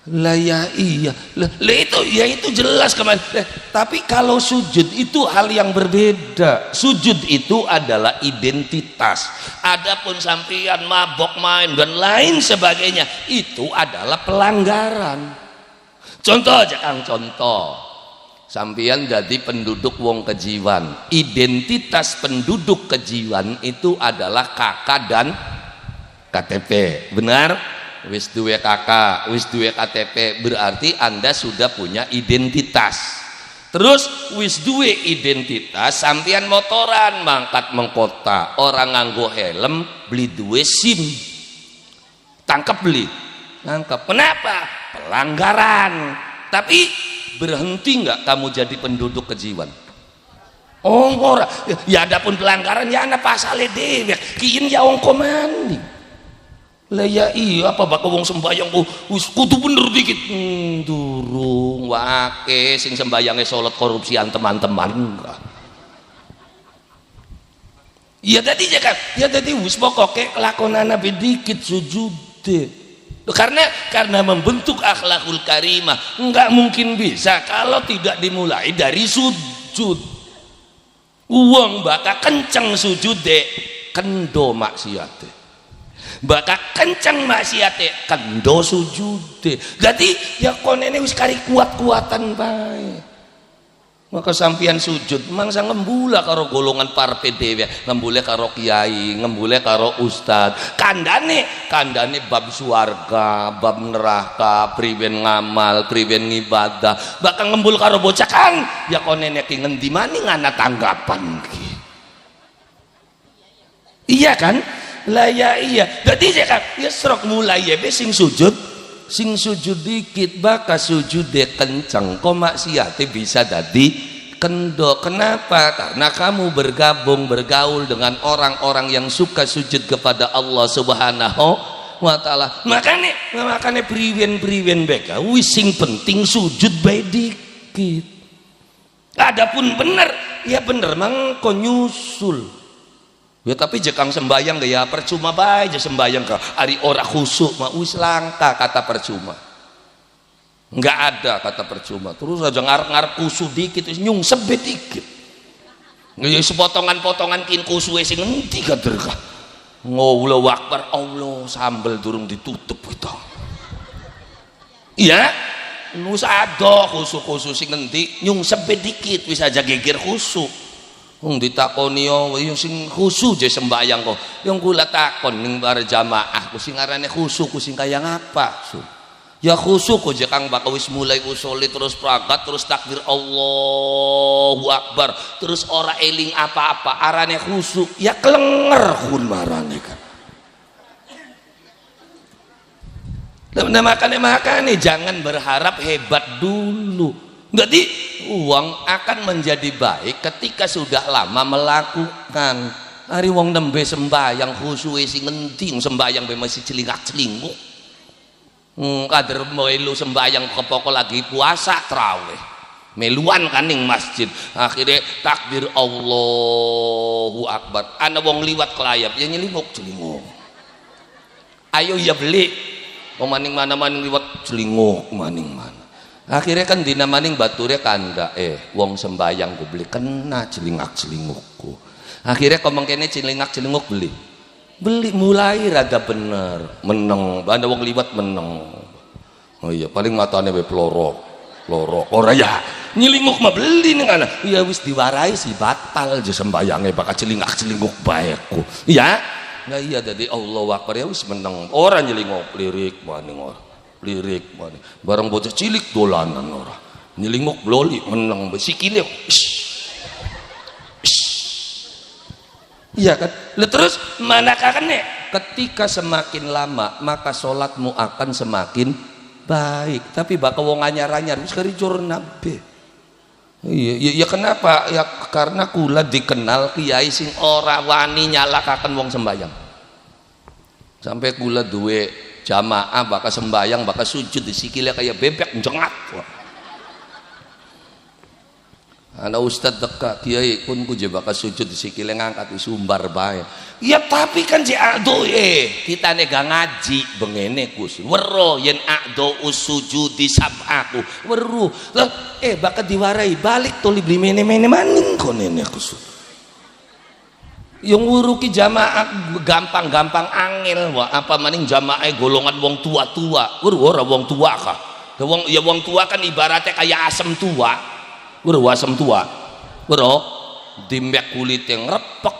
Lah ya iya. Lah itu ya itu jelas kemarin. Tapi kalau sujud itu hal yang berbeda. Sujud itu adalah identitas. Adapun sampeyan mabok main dan lain sebagainya itu adalah pelanggaran. Contoh aja Kang, contoh. Sampeyan jadi penduduk wong kejiwan. Identitas penduduk kejiwan itu adalah KK dan KTP. Benar? Wis duwe kakak, wis duwe KTP, berarti Anda sudah punya identitas. Terus wis duwe identitas, sampean motoran mangkat mengkota, orang nganggo helm, beli duwe SIM. Tangkap beli. Nangkep. Kenapa? Pelanggaran. Tapi berhenti nggak kamu jadi penduduk kejiwan? Oh, ora. Ya adapun pelanggaran ya ana pasale dhewe. Kiin ya wong komandi. Lah ya iya apa bakal wong sembayang wis kudu bener dikit durung wake sing sembayange salat korupsian teman-teman enggak. Ya tadi ya kan ya tadi wis pokoke kelakonane dikit sujude. Karena membentuk akhlakul karimah enggak mungkin bisa kalau tidak dimulai dari sujud. Uang bakal kenceng sujude kendo maksiate. Bakal kencang maksiate kendo sujude. Jadi ya konene wis kari kuat-kuatan bae. Maka sampeyan sujud mangsa ngembula karo golongan parpe dhewe, ngembule karo kiai, ngembule karo ustad. Kandane bab swarga, bab neraka, priwen ngamal, priwen ngibadah. Bakal ngembul karo bocah kan ya konene ki ngendi maning ana tanggapan ki. Iya kan? lah ya iya dadi kan ya serok mulai ya sing sujud dikit bakal sujud deh kenceng kok maksiate bisa dadi kendor. Kenapa? Karena kamu bergaul dengan orang-orang yang suka sujud kepada Allah Subhanahu wa ta'ala. Makanya priwen beka wis sing penting sujud bae dikit. Adapun bener ya bener mangko nyusul ya, tapi jekang sembayang ya percuma bae aja sembayang ka ari ora khusuk mah wis langka kata percuma. Enggak ada kata percuma. Terus aja ngarep-ngarep khusuk dikit wis nyungsep dikit. Ya sepotongan-potongan kin khusuke sing endi kader ka. Allahu Akbar, Allah sambel durung ditutup gitu. Iya, nus ado khusuk sing endi nyungsep dikit wis aja geger khusuk. Ditakoni yo sing khusuk je sembayang kok. Yang kula takon ning bare jamaah ku sing arane khusuk ku sing kaya ngapa? Ya khusuk aja kang bakal wis mulai usuli terus pragat terus takbir Allahu Akbar terus ora eling apa-apa arane khusuk ya kelenger kun marane kan. Nah makanya jangan berharap hebat dulu. Jadi uang akan menjadi baik ketika sudah lama melakukan. Hari wong nembe sembayang khusuke sing endi sembayang be masih celingak-celinguk. Kader melu sembayang kepoko lagi puasa traweh. Meluan kan ning masjid. Akhirnya takbir Allahu Akbar. Ana wong liwat kelayap ya nyelinguk-celinguk. Ayo ya beli. Maning mana-maning liwat celinguk maning mana. Akhirnya kan dina maning bature kanda wong sembayang ku beli kena celingak-celingukku. Akhirnya komong kene celingak-celinguk beli mulai rada bener meneng ada wong liwat meneng. Oh iya paling matane be pelorok ora ya nyelinguk mah beli ning ana ya wis diwarai si batal aja sembayange bakal celingak-celinguk baeku ya nah iya dadi Allahu Akbar ya wis meneng ora nyelinguk lirik maning bareng bocah cilik dolanan ora nyelinguk bloli meneng sikile iya kan terus manakah kene ketika semakin lama maka sholatmu akan semakin baik tapi bakal wong anyar-anyar wis kari nabe iya kenapa ya karena kula dikenal kiai sing ora wani nyalakaken wong sembayang sampai kula duwe jamaah bakal sembayang bakal sujud di sikile kayak bebek jengat ana ustad dekat kiai pun ku je bakal sujud di sikile ngangkat sumbar bae ya tapi kan je ado kita nega ngaji bengene kus weruh yen ado usujud di sab'aku weruh bakal diwarai balik to libli mene-mene maning konene kus yang wuruki jamaah gampang-gampang angel wa apa maning jamaah golongan wong tua-tua weruh ora wong tua kah wong tua kan ibaratnya kayak asem tua asam tua dimbek kulit yang repek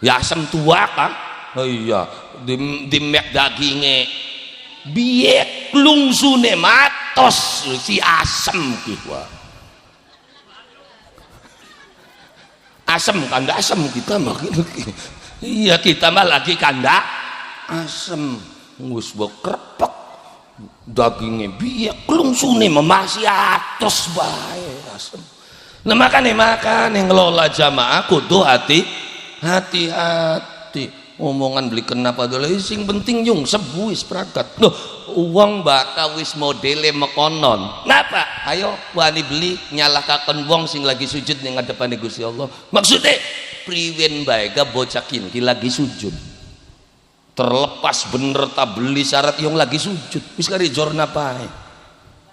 ya asam tua kan oh iya dimbek dagingnya biek lungsune matos si asam gitu asam kanda asam kita mah iya kita mah lagi kanda asam wis krepek dagingnya biak lungsune masih atos bae asem. Nah makanya ngelola jamaah kudu hati-hati omongan beli kenapa dulu sing penting yung sebuis prakat loh uang bakal wis modele mekonon napa ayo wani beli nyalahkaken wong sing lagi sujud ning ngadepane Gusti Allah maksudnya priwen bae ga bocakin ki lagi sujud terlepas bener tak beli syarat yang lagi sujud wis kari jorna bae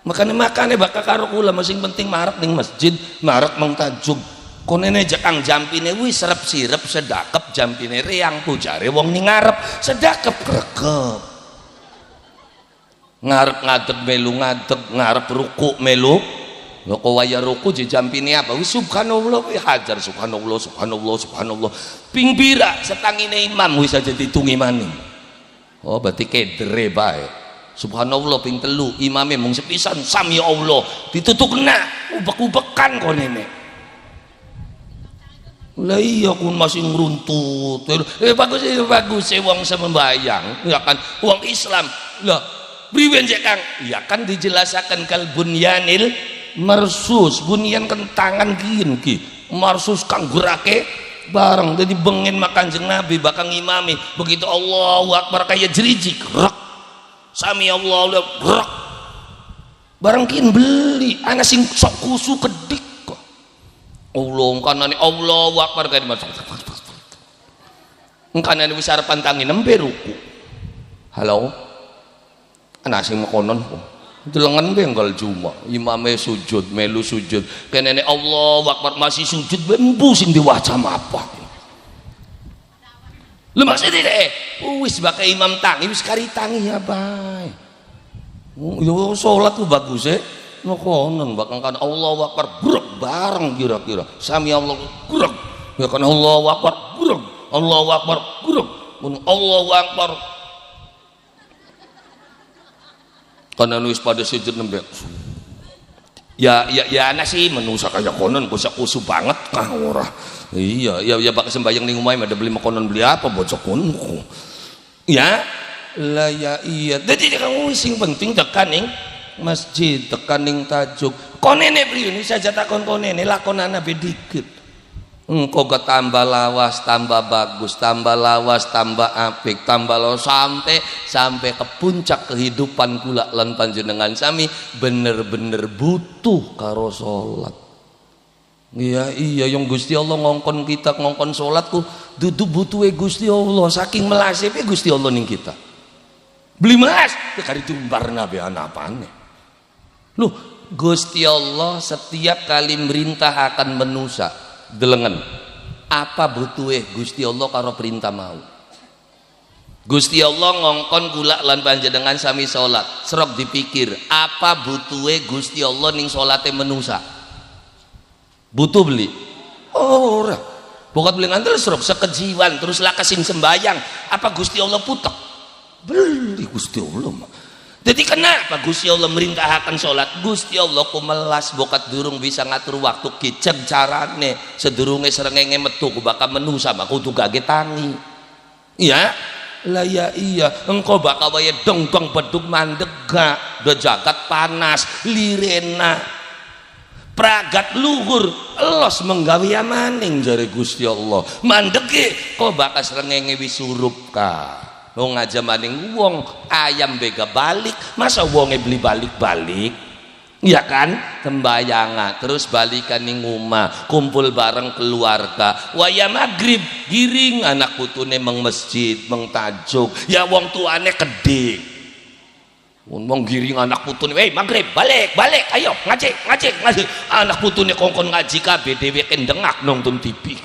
makanya bakal karo kula masing penting marek ning masjid marek mengtajub konene jakang jampine wis serep-sirep sedakep jampine reang pujare wong ning ngarep sedakep gregep ngarep ngadeg melu ngadeg ngarep ruku melu lho kok waya ruku je jampine apa wis subhanallah wis hajar subhanallah ping pira setangine imam wis aja ditungi maning oh berarti kedere bae subhanallah ping telu imame mung sepisan sami Allah ditutuk kena ubek-ubekan konene Lah iya kun masih ngruntut. Bagus wong sembayang, ya kan wong Islam. Lah priwen cek Kang? Ya kan dijelasakan kal bunyanil marsus, bunyan kentangan kieu ki. Marsus kang gurake bareng jadi bengen makan Kanjeng Nabi bakal ngimami begitu Allahu Akbar kayak jerijik rek. Sami Allahu rek. Bareng kin beli ana sing sok kusu kedik. Allah kanane Allahu Akbar kan mas. Kanane wis arep pantangi nembe ruku. Halo. Ana sing mekonon po. Delengen benggal cuma imame sujud melu sujud. Kenene Allahu Akbar masih sujud bembu sing diwaca apa. Lu maksud wis bakal imam tangi wis kari tangi ya bae. Yo salat tuh bagus no konon bakal kan Allahu Akbar brek bareng kira-kira sami Allah brek ya kan Allahu Akbar brek Allahu Akbar brek Allahu Akbar karena nulis pada sujud nembe ya anak sih menusa kayak konon kusu banget kah ora iya bakal sembahyang ning omahe ada beli makanan beli apa bocok kono ya lah ya iya dadi kamu sing penting tekan ning masjid tekan ning tajuk konene priyo saja takon konene lakonana bedikit engko ke tambah lawas tambah bagus tambah lawas tambah apik tambah lawas sampai ke puncak kehidupan kula lan panjenengan sami bener-bener butuh karo salat iya yang Gusti Allah ngongkon kita ngongkon salat ku dudu butuhe Gusti Allah saking melasipe Gusti Allah ning kita beli melas kari tumbarna be anapane. Loh, Gusti Allah setiap kali merintah akan menusa delengen apa butuhe Gusti Allah karo perintah mau Gusti Allah ngongkon kula lan panjenengan sami salat serok dipikir apa butuhe Gusti Allah ning salate menusa butuh beli ora pokoke beli ngantel serok sekejiwan terus lakasin sembayang apa Gusti Allah putek beli Gusti Allah mah. Jadi kenapa Gusti Allah merintahkan sholat Gusti Allah kumelas bokat durung bisa ngatur waktu kiceng carane sedurunge srengenge metu ku bakal menusa mah kudu gage tangi ya lah ya iya engkau bakal waya dongkong beduk mandega do jagat panas lirena pragat luhur elos menggawe maning jare Gusti Allah mandege kok bakal srengenge wis surup ka wong aja maning wong ayam bega balik masa wonge beli balik-balik ya kan tembayangan terus balikan ning omah kumpul bareng keluarga waya maghrib giring anak putune meng masjid meng tajuk ya wong tuane kedhe wong giring anak putune maghrib balik ayo ngaji anak putune kongkon ngaji kabeh dheweke ndengak nonton TV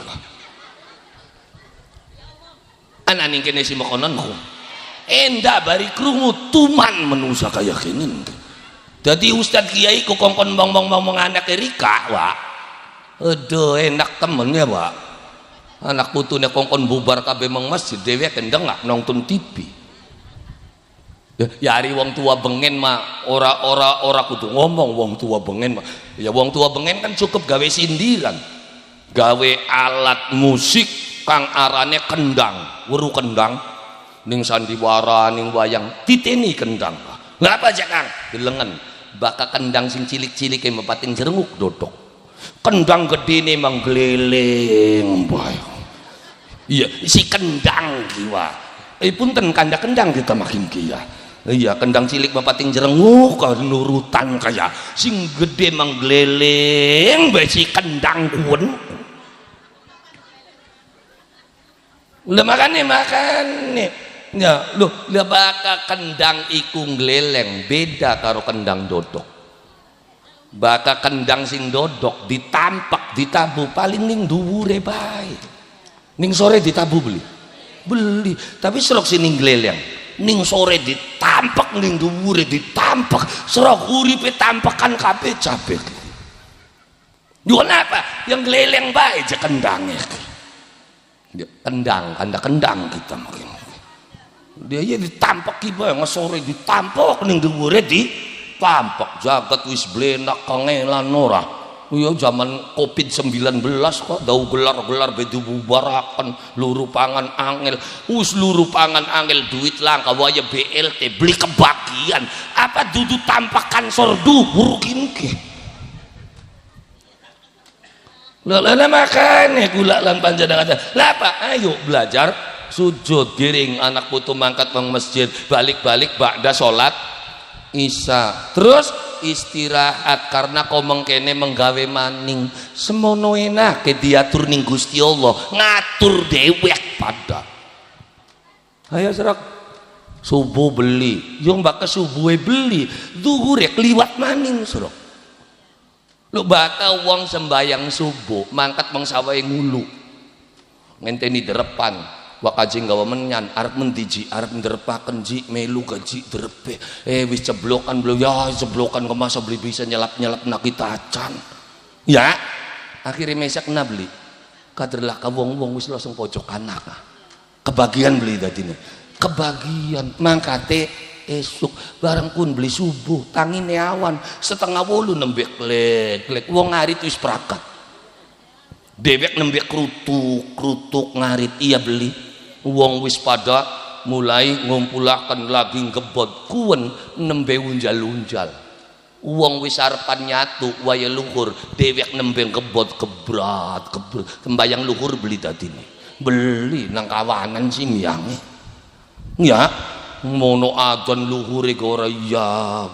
anak ning kene si makonanku endah bari krungu tuman menusa kaya kenen jadi Ustadz Kiai ku kongkon bong anak Erika wak aduh enak temen ya wak anak putune kongkon bubar kabeh meng masjid dhewe kendengak nonton TV ya hari wong tua bengen mah ora kudu ngomong wong tua bengen mah ya wong tua bengen kan cukup gawe sindiran gawe alat musik kang arane kendang weru kendang ning sandiwara ning wayang titeni kendang ngapa aja Kang delengen baka kendang sing cilik-cilik e mepating jerenguk dodok kendang gedene manggleleng bae iya si kendang kiwa punten kanda kendang kita makin kia iya kendang cilik mepating jerenguk nurutan kaya sing gede manggleleng bae si kendang kuwen udah makane ya loh lah baka kendang iku ngleleng beda karo kendang dodok baka kendang sing dodok ditampak ditabu paling ning dhuwure bae ning sore ditabu beli tapi serok sing ngleleng ning sore ditampak ning dhuwure ditampak serok uripe tampakan kabeh cabek yo kenapa yang ngleleng bae je kendange kendang kita makin dia ya ditampak kiba ngesore ditampak ning dhuwure ditampak jagat wis blenak kangelan ora iya zaman Covid-19 kok dau gelar-gelar bedu bubarakan luru pangan angel luru pangan angel duit langka waya BLT beli kebagian apa dudu tampakan sordu burukin ke lah makanya gula lan panjang kata lah apa ayo belajar sujud giring anak putu mangkat bang masjid balik-balik ba'da sholat isya terus istirahat karena kau mengkene menggawe maning semono enake diatur ning Gusti Allah ngatur dewek pada ayo serak subuh beli yung baka subuh beli zuhur kliwat maning serak lu baka uang sembayang subuh mangkat mengsawae ngulu ngenteni derepan wakajing gawa menyan arep mendiji arep nderepaken ji melu gaji derepe wis ceblokan belum ya ceblokan ke masa beli bisa nyelap-nyelap nak kita acan ya akhirnya mesak na beli kaderlah ka wong-wong wis langsung pojok anak kebagian beli dadine kebagian mangkate esuk bareng pun beli subuh tangine awan setengah 8 nembek klek wong ngarit wis prakat dewek nembek krutuk ngarit iya beli wong wis pada mulai ngumpulaken lagi ngebot kuwen nembe unjal-unjal wong wis arepan nyatu waya luhur dewek nembe ngebot kebrat tembayang luhur beli dadine beli nang kawanan sing yange ya mono adon luhure ora iya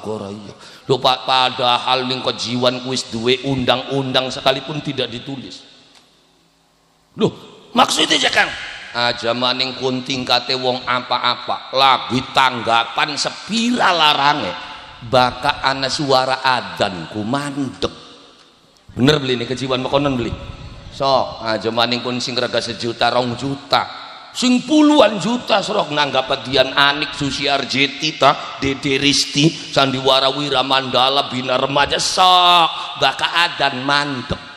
lho padahal ning kejiwan wis duwe undang-undang sekalipun tidak ditulis loh maksudnya Kang aja maning kunting kate wong apa-apa lagi tanggapan sepira larange baka ana suara adzan ku mandeg bener beli nih kejiwan makonon beli sok aja maning kun sing rega 1 juta 2 juta sing puluhan juta serok nanggap dian Anik Susi Arjeti ta Dede Risti Sandiwara Wiramandala Bina Remaja sok baka adzan mandeg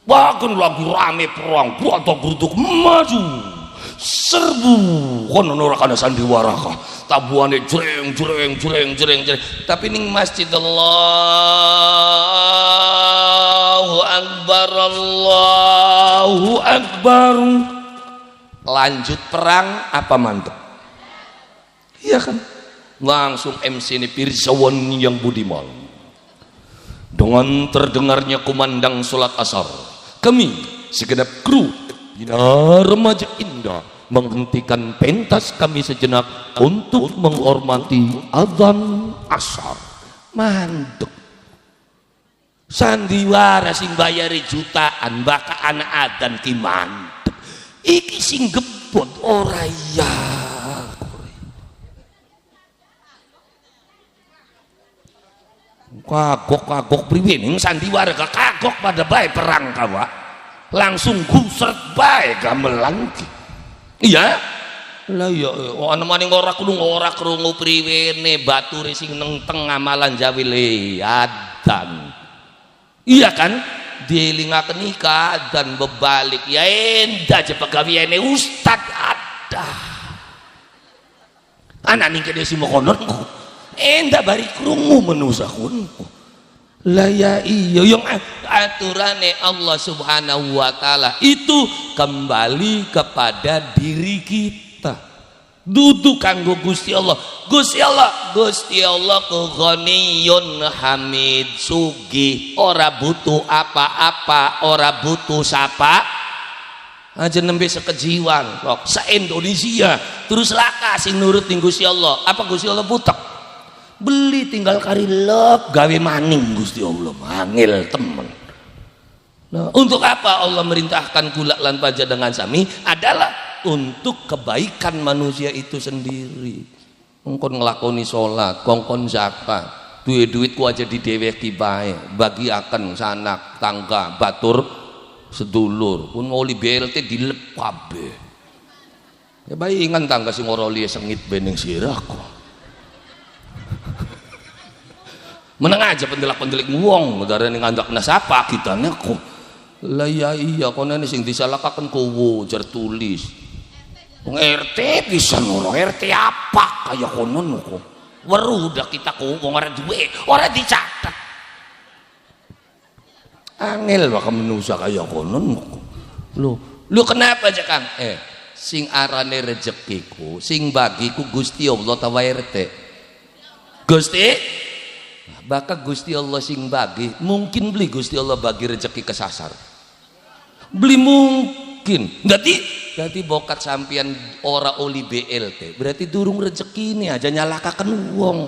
bahkan lagi rame perang atau geruduk maju serbu kono ora kana sandiwara ka tabuane jreng tapi ning masjid Allahu akbar lanjut perang apa mantep iya kan langsung MC ini Pirsawan yang budiman dengan terdengarnya kumandang sholat asar kami segenap kru Bina Remaja Indah menghentikan pentas kami sejenak untuk menghormati azan asar mandek sandiwara sing bayari jutaan baka anak adzan ki mandek iki sing gebot ora ya kagok priwe ning sandiwara kagok pada bae perang kawa langsung gusret bae gamelan iya lah ya ana maning ora krungu priwene bature sing neng teng amalan jawi leadan iya kan dielingaken ika dan bebalik ya endah aja pegawiane ustad ada anak ning kene sing konon endah bari krungu menusakun lah ya iya yang aturane Allah subhanahu wa ta'ala itu kembali kepada diri kita duduk kanggo Gusti Allah Gusti Allah ghaniyun hamid sugih ora butuh apa-apa ora butuh sapa aja nembe sekejiwan kok se-Indonesia terus laka sing nurut ning Gusti Allah apa Gusti Allah butek beli tinggal karilep gawe maning Gusti Allah angel temen nah, untuk apa Allah merintahkan gula lan paja dengan sami adalah untuk kebaikan manusia itu sendiri ngkon ngelakoni sholat kongkon zakat duit-duitku aja dideweki bae bagi akan sanak tangga batur sedulur pun mau li BLT dilep kabeh ya bayi ingan tangga sing ora li sengit bening sirahku meneng aja pendelak-pendelik wong darane ngandakna sapa kitane kok lah ya iya kono sing disalahkaken kowo jar tulis wong RT pisan ora RT apa kaya kono kok weruh udah kita kok wong ora duwe ora dicatet angel wae manusa kaya konon. Lu kenapa aja Kang? Sing arane rezekiku, sing bagiku Gusti Allah ta wae rete. Gusti bakal Gusti Allah sing bagi, mungkin beli Gusti Allah bagi rezeki kesasar. Beli mungkin. Jadi bokat sampian ora oli BLT, berarti durung rezeki ini aja nyalakaken wong.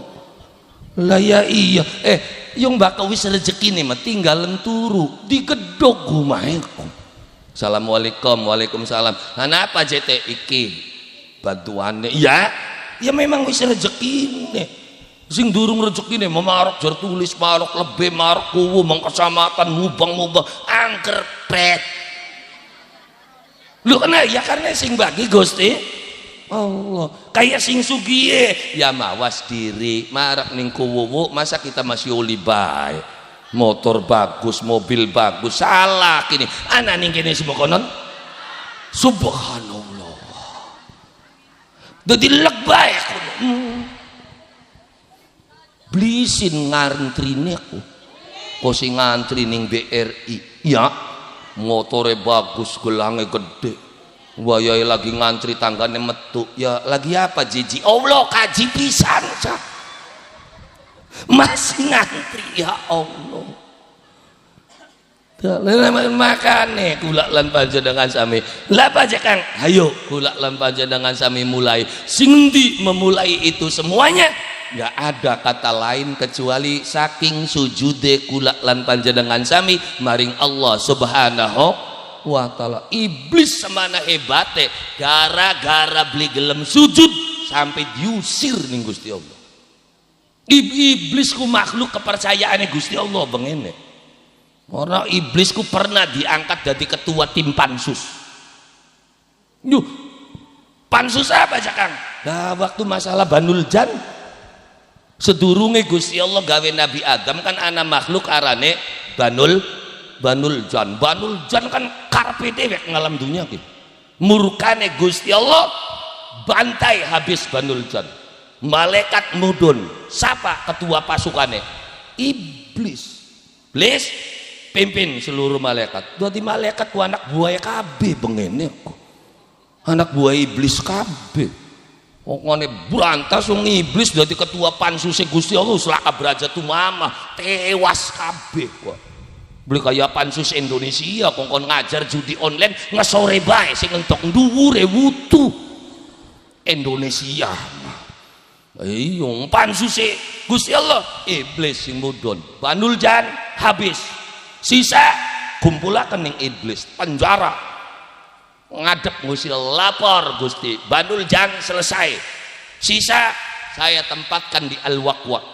Lah ya iya. Yang bakal wis rezeki ini mah tinggalan turu digedhog gumahe. Assalamualaikum. Waalaikumsalam. Kenapa JT iki bantuane? Ya memang wis rezekine. Sing durung rezekine memarok jar tulis, marok lebih, marok kuwu, mengkecamatan, mubang angker pret. Lu kena ya karena sing bagi Gusti Allah. Kayak sing sugiye ya mawas diri, marak ning kuwu, masa kita masih oli bae. Motor bagus, mobil bagus, salah kini anak ning kene semua konon subhanallah dadi leg bae kono blisin ngantrine kok sing ngantri ning BRI ya motore bagus, gelange gede, wayahe lagi ngantri tanggane metu ya lagi apa jiji Allah kaji pisan masih ngantri ya Allah. Makane kula lan panjenengan sami lah aja Kang ayo kula lan panjenengan sami mulai sing endi memulai itu semuanya nggak ada kata lain kecuali saking sujude kula lan panjenengan sami maring Allah Subhanahu wa taala. Iblis semana hebate gara-gara beli gelem sujud sampai diusir ning Gusti Allah. Iblis ku makhluk kepercayaannya Gusti Allah bengene. Orang iblis ku pernah diangkat jadi ketua tim pansus. Pansus apa aja Kang? Nah waktu masalah Banul Jan sedurunge Gusti Allah gawe Nabi Adam kan anak makhluk arane Banul Jan. Banul Jan kan karpe dewek ngalam dunia gitu. Murkane Gusti Allah bantai habis Banul Jan. Malaikat mudun siapa ketua pasukannya? Iblis pimpin seluruh malaikat. Berarti malaikat ku anak buaya kabeh bengene kok anak buah iblis kabeh ngene berantas wong iblis dadi ketua pansuse Gusti Allah selaka berajatu mama tewas kabeh kok beli kaya pansus Indonesia kongkon ngajar judi online ngesore bae sing entuk dhuwure wutu Indonesia. Iya, pansuse Gusti Allah iblis sing mudun. Banul Jan habis. Sisa kumpulaken ning iblis penjara. Ngadep Gusti lapor Gusti. Banul Jan selesai. Sisa saya tempatkan di Al-Waqwaq.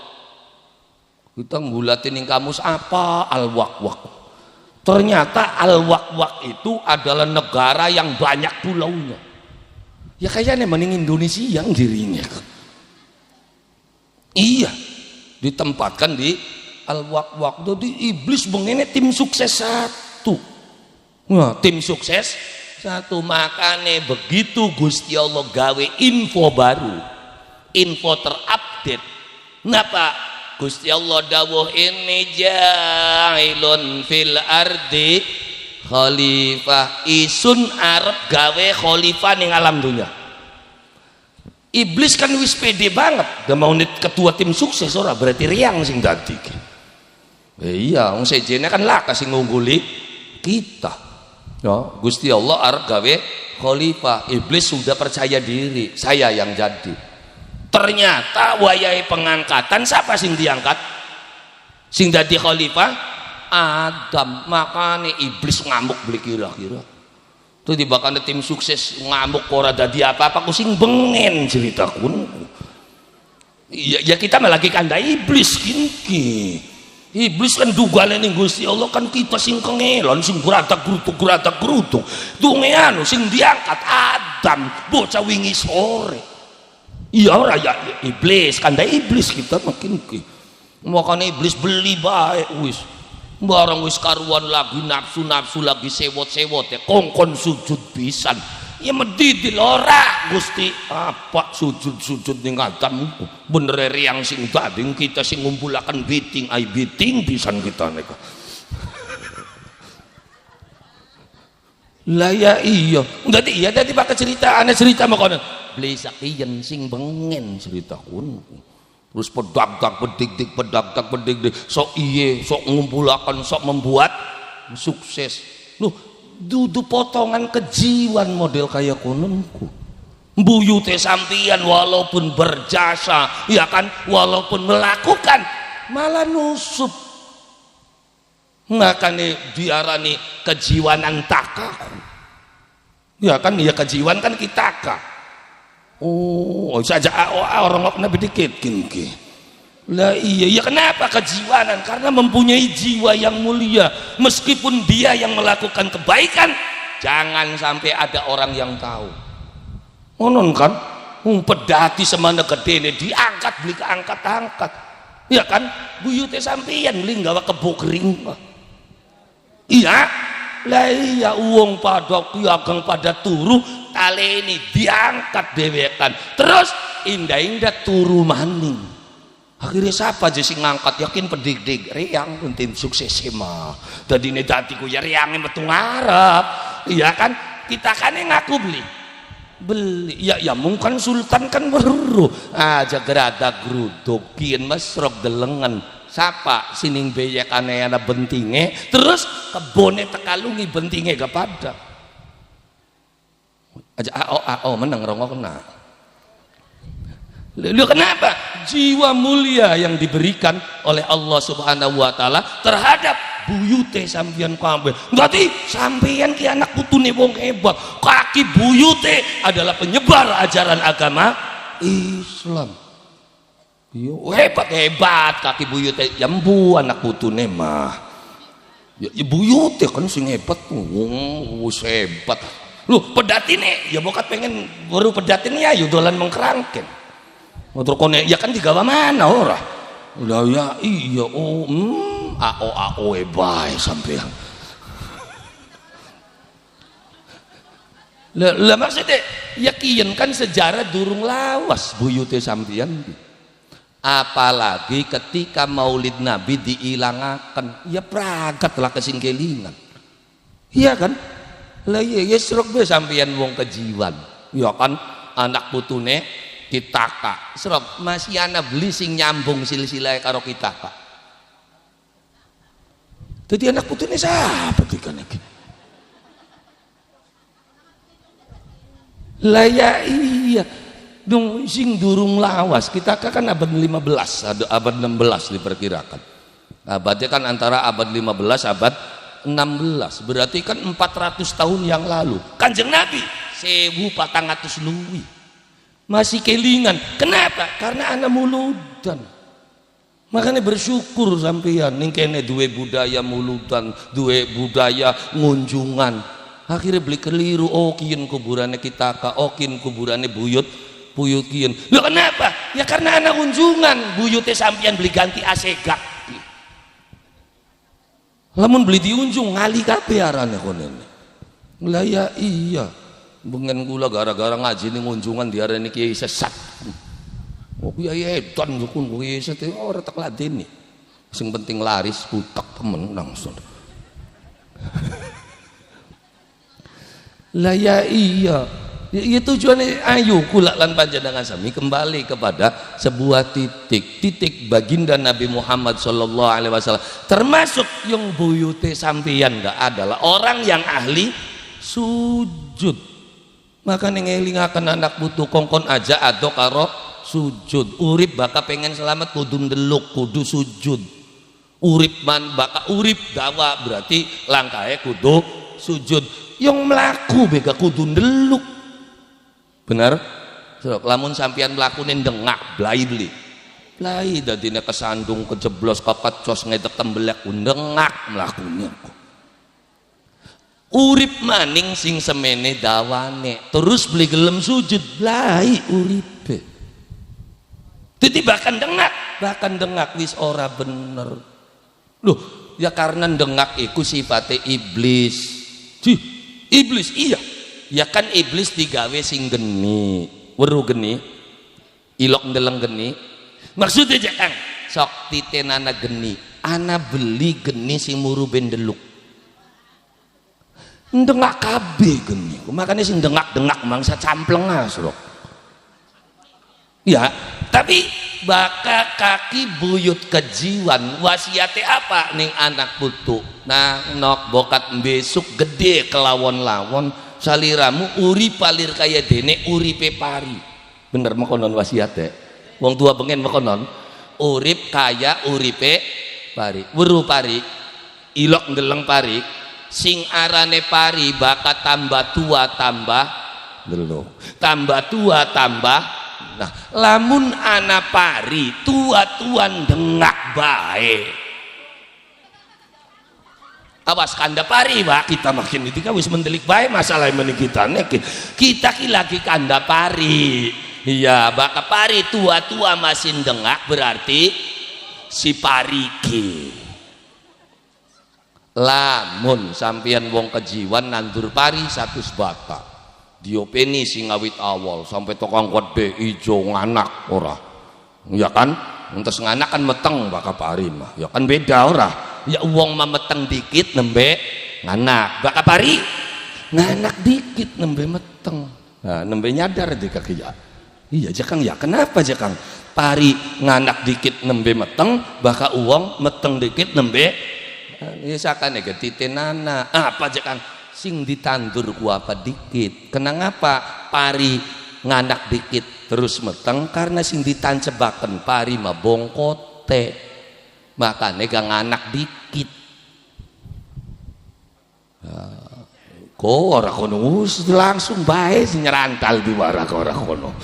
Kita ngulatin ning kamus apa Al-Waqwaq. Ternyata Al-Waqwaq itu adalah negara yang banyak pulaunya. Ya kayaknya mending Indonesia yang dirinya. Iya, ditempatkan di Al-Waqwaq. Jadi iblis bengene tim sukses satu. Nah, tim sukses satu. Makanya begitu Gusti Allah gawe info baru, info terupdate. Napa Gusti Allah dawuh ini ja'ilun fil ardi khalifah, isun arep gawe khalifah ning alam dunia. Iblis kan wis pede banget, udah mau ketua tim sukses ora berarti riang sing dadi. Iya, wong sejene kan laka sing ngungguli kita. Ya, Gusti Allah arep gawe khalifah. Iblis sudah percaya diri, saya yang jadi. Ternyata wayahe pengangkatan siapa sing diangkat? Sing dadi khalifah Adam. Makane iblis ngamuk beli kira-kira. Itu dibakane tim sukses ngamuk ora dadi apa-apa ku sing bengen ceritaku. Ya kita malah lagi kandai iblis kinki. Iblis kan dugane ning Gusti Allah kan kita sing kengelon sing geratak-gerutuk. Dunge anu sing diangkat Adam bocah wingi sore. Iya ora ya iblis kandai iblis kita makin ki. Makane iblis beli bae wis. Barang wis karuan lagi nafsu lagi sewot-sewot ya kongkon sujud pisan ya medidil ora Gusti apa sujud ning Adam bener riang sing dading kita sing ngumpulaken biting ai biting pisan kita nika Lah ya iya. Enggak iya tadi pakai cerita ana cerita makono. Beli sakiyen sing bengen cerita kun. Terus pedak-dak pedik-dik sok iye sok ngumpulaken sok membuat sukses. Loh, dudu potongan kejiwan model kayak kononku. Buyute sampian walaupun berjasa, ya kan, walaupun melakukan malah nusup. Makanya diarani kejiwanan takaku. Ya kan, ya kejiwan kan kita ka. Oh, saja orang kena dikit gini. Lah iya, ya kenapa kejiwanan? Karena mempunyai jiwa yang mulia. Meskipun dia yang melakukan kebaikan, jangan sampai ada orang yang tahu. Ngonon kan? Pedati semana gede ini diangkat beli keangkat-angkat. Ya kan? Buyute sampeyan beli gawa kebo kering. Iya, lah iya uang pada piagam pada turu kali ini diangkat dewekan terus indah-indah turu maning akhirnya siapa aja sih ngangkat yakin pedik-dik riang kuntin sukses mah tadi ini datiku ya riangnya metu ngarep iya kan kita kan yang ngaku beli ya mungkin sultan kan baru aja gerada gerudokin mesrok delengan sapa sining beyek aneh-aneh bentinge terus kebone tekalungi bentinge gak pada aja menang rongok kena lu kenapa jiwa mulia yang diberikan oleh Allah Subhanahu wa taala terhadap buyute sampeyan kabeh berarti sampeyan ki anak putune wong hebat kaki buyute adalah penyebar ajaran agama Islam. Yo hebat kaki buyute jambu anak putune mah ya buyute kan sing hebat wis hebat lu pedatine ya bokat pengen baru pedatin ya dolan mengkerangken motor kone ya kan digawa mana ora lah ya iya ao bae sampean lah maksudnya yakin kan sejarah durung lawas buyute sampean apalagi ketika maulid Nabi diilangakan ya pragatlah kesingkelingan iya kan lah iya serok be sampeyan wong kejiwan ya kan anak putune kitaka serok masih ana beli sing nyambung silsilah karo kitaka jadi anak putune siapa tikan lagi lah ya iya dong sing durung lawas kita kan abad 15 ada abad 16 diperkirakan abadnya kan antara abad 15 abad 16 berarti kan 400 tahun yang lalu Kanjeng Nabi 1400 luwi masih kelingan kenapa? Karena anak muludan makanya bersyukur sampeyan ning kene duwe budaya muludan duwe budaya ngunjungan akhirnya beli keliru kian kuburannya kita kian kuburannya buyut kian lo kenapa? Ya karena anak kunjungan buyutnya sampeyan beli ganti asegak lamun beli diunjung ngali kabeh arane konen lah ya iya bengen kula gara-gara ngaji ning kunjungan diarani kiai sesat kiai edan kun kiai sesat ora tak ladeni sing penting laris utek temen langsung lah ya iya ya tujuannya ayo kula lan panjenengan sami kembali kepada sebuah titik baginda Nabi Muhammad sallallahu alaihi wasallam termasuk yang buyute sampeyan enggak adalah orang yang ahli sujud maka ngelingaken anak butuh kongkon aja ado karo sujud urip baka pengen selamat kudu ndeluk kudu sujud urip man baka urip dawa berarti langkahe kudu sujud yang melaku bega kudu ndeluk benar so, lamun sampeyan mlakune ndengak blai beli blai dadine kesandung kejeblos kekecos ngedek tembelek ndengak mlakunya urip maning sing semene dawane terus beli gelem sujud blai uripe titi bahkan dengak wis ora bener loh ya karena dengak iku sifate iblis iblis iya ya kan iblis digawe sing geni weruh geni ilok ndeleng geni maksudnya jangan sok titenana geni ana beli geni sing muru bendeluk ndengak kabeh geni. Makane sing dengak-dengak mangsa campleng asro. Ya, tapi baka kaki buyut kejiwan wasiate apa ning anak putu. Nah, nok bokat besok gede kelawon-lawon saliramu uri palir kaya dene uripe pari. Bener mekonon wasiate. Wong tua bengen mekonon urip kaya uripe pari. Weruh pari ilok ndeleng pari sing arane pari baka tambah tua tambah delok. Tambah tua tambah. Nah, lamun ana pari tua-tuan dengak bae. Awas kanda pari Pak, kita makin itu wis mendelik bae masalah menikitane kita ki lagi kanda pari. Iya, baka pari tua-tua masih dengak berarti si pari ki. Lamun sampeyan wong kejiwan nandur pari 100 batang. Diopeni sing awit awal sampai tokang gede ijo nganak ora. Ya kan? Entes nganak kan meteng baka pari mah. Ya kan beda ora. Ya wong mah meteng dikit nembe nganak. Baka pari nganak dikit nembe meteng. Nah, nembe nyadar di kaki ya. Iya Jakang ya. Kenapa Jakang? Pari nganak dikit nembe meteng, baka uang meteng dikit nembe. Iya sakane getitenana. Apa Jakang? Sing ditandur ku apa dikit. Kenapa pari nganak dikit terus meteng? Karena sing ditancebaken pari mah bongkote. Makanya gang anak dikit. Kok ora kono langsung bae sing nyerantal di warak ora kono.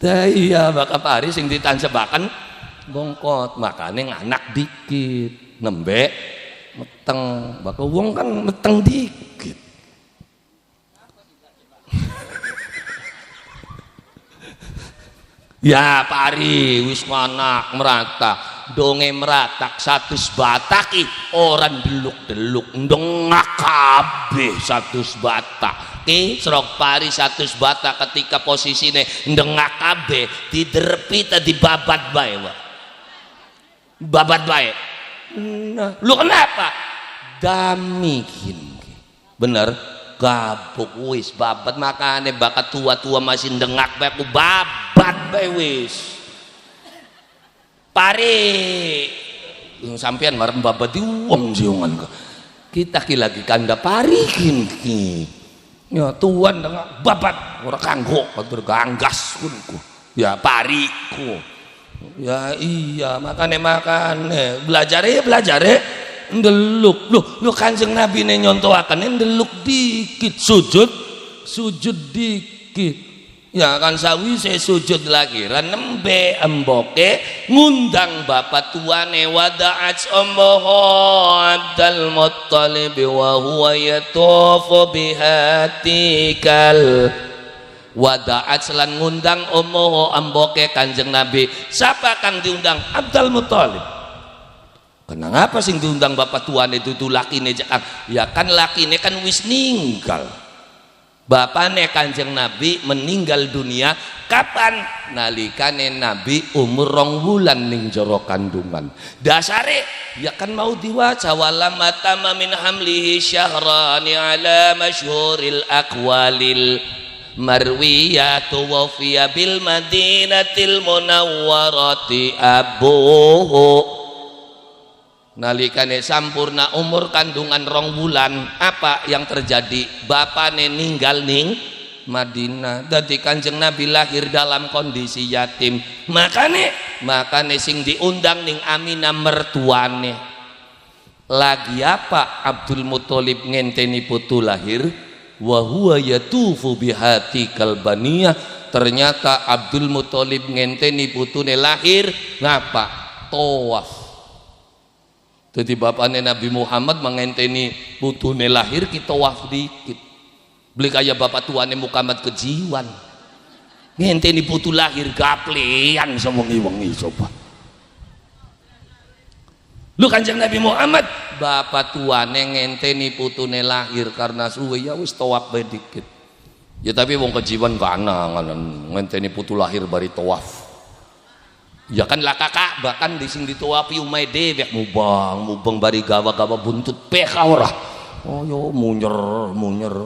Iya maka pari sing ditancebaken bongkot. Makanya nganak dikit. Nembe meteng, bakal wong kan meteng dikit. Ya pari wis manak merata, donge meratak 100 batak orang deluk-deluk ndengak kabeh 100 batak. Ki serok pari 100 batak ketika posisine ndengak kabeh diderpi ta dibabat bae wa. Babat bae. Nah, lu kenapa? Damikin. Bener, gabuk wis babat makane bakat tua-tua masih dengak bae aku babat bae wis. Pari sampean marem babat di wong siongan kita ki lagi kanda pari ki. Ya tuan dengak babat ora kanggo atur ganggas kunku. Ya pariku. Ya iya makane belajar ndeluk lu Kanjeng Nabi ne nyontohaken ndeluk dikit sujud dikit ya kan sawise sujud lagi nembe emboke ngundang bapak tuane wada'at ummuhu Abdul Muttalib wa huwa yatufu bihatikal wada'at selan ngundang ummuhu amboke Kanjeng Nabi. Siapa kang diundang? Abdul Muthalib. Kenapa sing diundang bapak tuane itu lakine Jakang? Ya kan lakine kan wis ninggal. Bapane Kanjeng Nabi meninggal dunia kapan? Nalikane Nabi umur 2 wulan ning jero kandungan. Dasare ya kan mau diwaca walamma tamma min hamlihi syahrani ala masyhuril aqwalil marwiyatu wa fiya bil madinatil munawwarati abuhu. Nalikane sampurna umur kandungan 2 bulan apa yang terjadi? Bapane ninggal ning Madinah. Dadi Kanjeng Nabi lahir dalam kondisi yatim. Makane sing diundang ning Aminah mertuane. Lagi apa? Abdul Muthalib ngenteni putu lahir wa huwa yatufu bihati kalbaniyah. Ternyata Abdul Muthalib ngenteni putune lahir ngapa? Tawaf. Jadi bapaknya Nabi Muhammad mengenteni putune lahir kita tawaf dikit. Beli kaya bapak tuane Muhammad kejiwan. Ngenteni putu lahir gaplean sewengi-wengi coba. Lu Kanjeng Nabi Muhammad bapak tuane ngenteni putune lahir karena suwe ya wis tawaf bae dikit. Ya tapi wong kejiwan kana ngenteni putu lahir bari tawaf. Ya kan lah kakak bahkan di sing dituapi umai dewek mubang bari gawa-gawa buntut peka ora. Oh yo munyer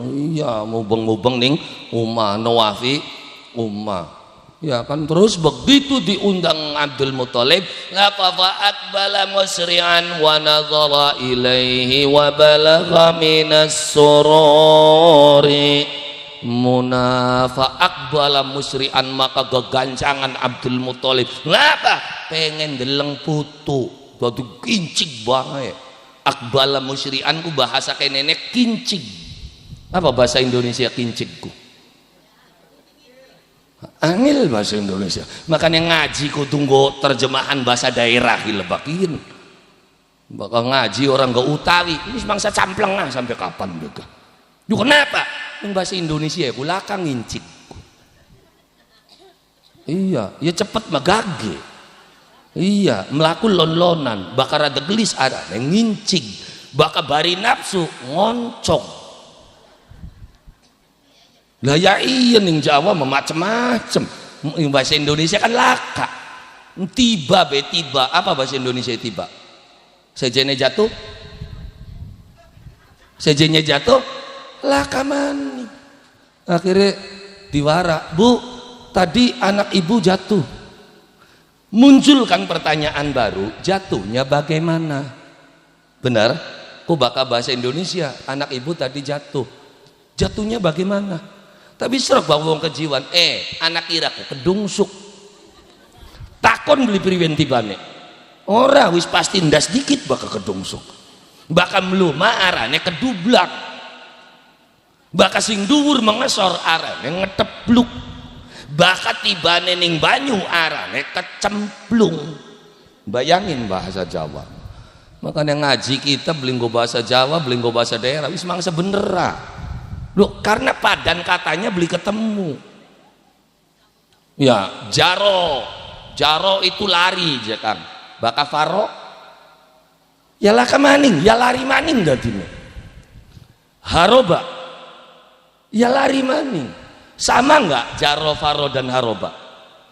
iya mubang ning umah nawafi umah. Ya kan terus begitu diundang Abdul Muthalib laqafa aqbala musri'an wa nadhara ilaihi wa balagha minas sururi munafa aqbala musri'an maka gegancangan Abdul Muthalib ngapa pengen deleng putu dadi kincig bae aqbala musri'an ku bahasa kene kincig apa bahasa Indonesia kincigku angel bahasa Indonesia makanya ngaji ku tunggu terjemahan bahasa daerah lebakin bakal ngaji orang gak utawi ini bangsa campleng lah sampai kapan juga yuk kenapa yang bahasa Indonesia ku lakang ngincik iya ya cepet magage iya melaku lon-lonan bakal ada gelis ada yang ngincik bakal bari nafsu ngoncok lah ya iya ning Jawa macem-macem bahasa Indonesia kan laka tiba apa bahasa Indonesia tiba sejene jatuh laka mani akhirnya diwara bu tadi anak ibu jatuh munculkan pertanyaan baru jatuhnya bagaimana benar kok bakal bahasa Indonesia anak ibu tadi jatuhnya bagaimana tapi serok bawang kejiwan anak iraku kedungsuk takon beli priwen tibane ora wis pasti ndas dikit bakal kedungsuk bakal meluma arane kedublak bakal sing dhuwur mengesor arane ngetepluk bakal tibane ning banyu arane kecemplung bayangin bahasa Jawa makanya ngaji kita belinggo bahasa Jawa belinggo bahasa daerah wis mangsa bener loh karena padan katanya beli ketemu ya jaro itu lari ya kan baka faro ya laka maning ya lari maning dadine haroba ya lari maning sama enggak jaro faro dan haroba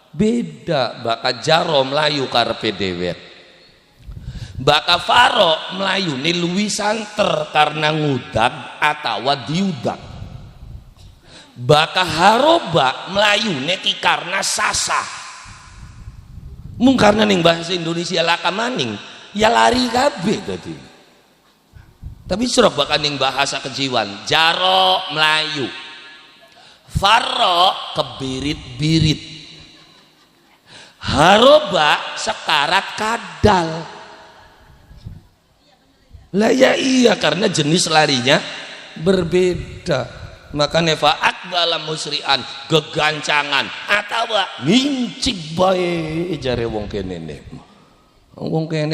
beda baka jaro melayu karepe dewek baka faro melayu ni luwih santer karena ngudag atau diudag baka haroba melayu neki karena sasah mung karena ning bahasa Indonesia laka maning ya lari kabeh tadi tapi serok baka ning bahasa kejiwan jaro melayu faro kebirit-birit haroba sekarat kadal lah ya iya karena jenis larinya berbeda makanya fa'at bala musri'an gegancangan atau ngincik bae jare wong kene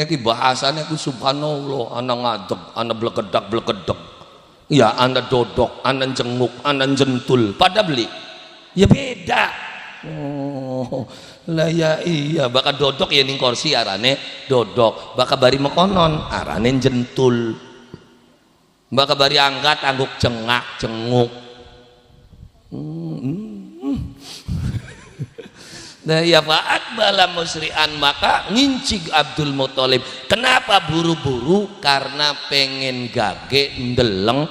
ki bahasane ku subhanallah ana ngadeg ana blegedak ya ana dodok ana jenguk ana jentul pada beli ya beda lah ya iya bakal dodok ya ning kursi arane dodok bakal bari mekonon arane jentul bakal bari angkat angguk jenguk nah ya fa'at bala musri'an maka ngincig Abdul Muthalib kenapa buru-buru karena pengen gage ndeleng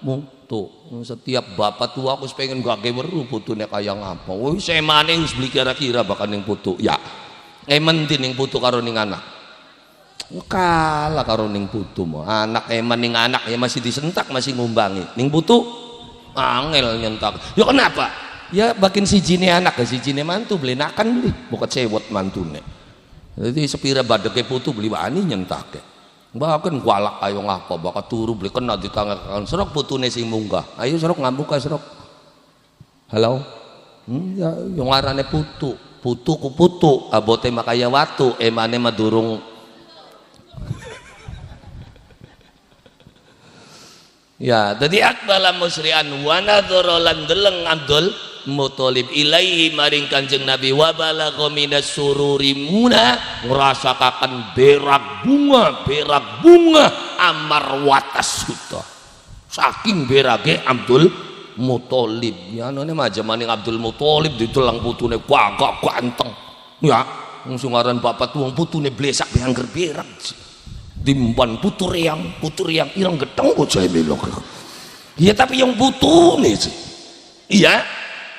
mutu setiap bapak tua aku pengen gage weru putune kaya ngapa wis emane wis beli kira-kira bakal ning putu ya emen ning putu karo ning anak kalah karo ning putu mo anak emen ning anak ya masih disentak masih ngumbangi ning putu angel nyentak ya kenapa ya bakin sijine anak ya sijine mantu beli nakan beli bukan cewot mantune jadi sepira badeke putu beli wani nyentak bahkan kualak ayo ngapa bakal turu beli kena di tangan serok putune sing munggah ayo serok ngambuka serok halo ya yang ngarane putu ku putu abote makaya watu emane madurung ya jadi akbala musri'an wa nadhara lan deleng Abdul Muthalib ilaihi maring Kanjeng Nabi wa balagha minas sururi muna ngrasakaken berak bunga amar watas suta saking berage Abdul Muthalib ya none majamaning Abdul Muthalib ditelang putune gagah ganteng ya wong sungaran bapak tuang putune blesak angger berak dimban putu riang ireng gedeng kok saya belok iya tapi yang putune sih iya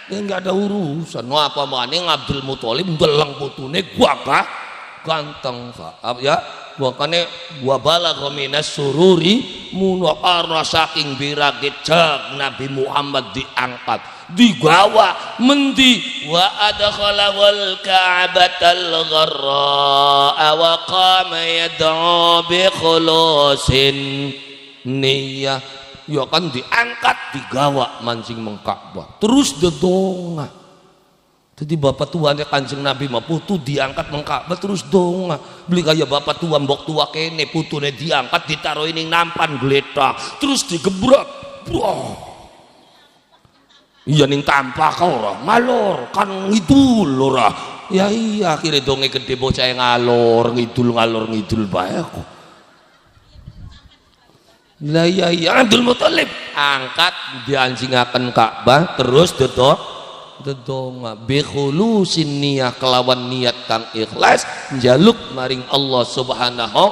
dia nggak ada urusan apa maning Abdul Muthalib ndeleng putune gua kah ganteng Pak ya makanya gua balagha minas sururi karena saking biragit jag Nabi Muhammad diangkat digawa mendi wa adkhalahul ka'batal gharra wa qama yad'u bi khulusin niyah ya kan diangkat digawa mancing mengka'bah terus dedonga. Jadi bapak tuanya Kanjeng Nabi mah putu diangkat mengka'bah terus donga. Beli kaya bapak tua mbok tua kene putune diangkat ditaruh ning nampan gletak terus digebrak. Wah. Iya ning tampak ora ngalor kan ngidul ora. Ya iya akhirnya donge gede bocah ngalor ngidul bae aku. Lah iya Abdul Muthalib angkat dianjingaken Ka'bah terus dedonga bi khulusin niyah kelawan niat kang ikhlas njaluk maring Allah Subhanahu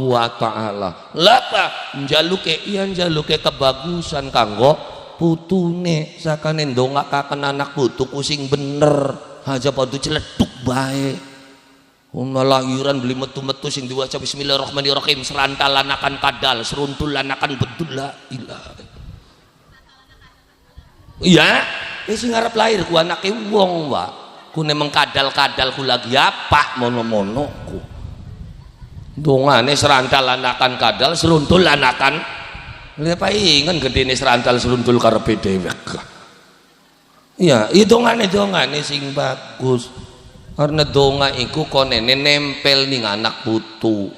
wa taala. Lapa njaluke kebagusan kanggo putune sakane ndongakaken anak putu kusing bener aja padu celeduk bae. Lahiran beli metu-metu sing diwaca bismillahirrahmanirrahim serantalan akan kadal seruntulan akan bedul la ilaha. Iya sing ngarep lahir ku anake wong Pak ku nemeng kadal-kadal ku lagi apa mono-mono ku dongane serantal anakan kadal seruntul anakan lha paingen gedene serantal seruntul karepe dhewek iya dongane sing bagus karena donga iku konene nempel ning anak putu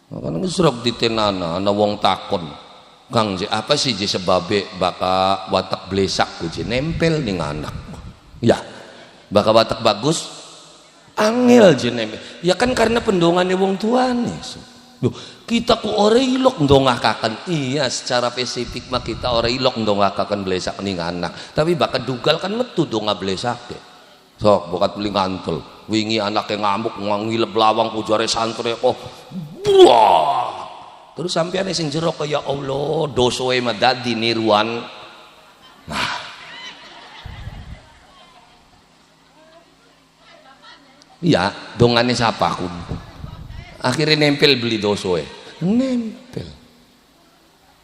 kan ngesrok ditenana ana wong takon Kang apa sih sebabe baka watak blesak ku nempel ning anak ya baka watak bagus angel je nempel ya kan karena pendongane wong tuane loh kita ku ora ilok ndongakaken iya secara spesifik mah kita ora ilok ndongakaken blesak ning anak tapi baka dugal kan metu donga blesake sok bokat beli ngantel wingi anake ngamuk ngilep lawang pujare santri kok wah terus sampean sing jero kaya Allah dosoe mah dadi niruan nah iya dongane siapa aku akhirnya nempel beli dosoe nempel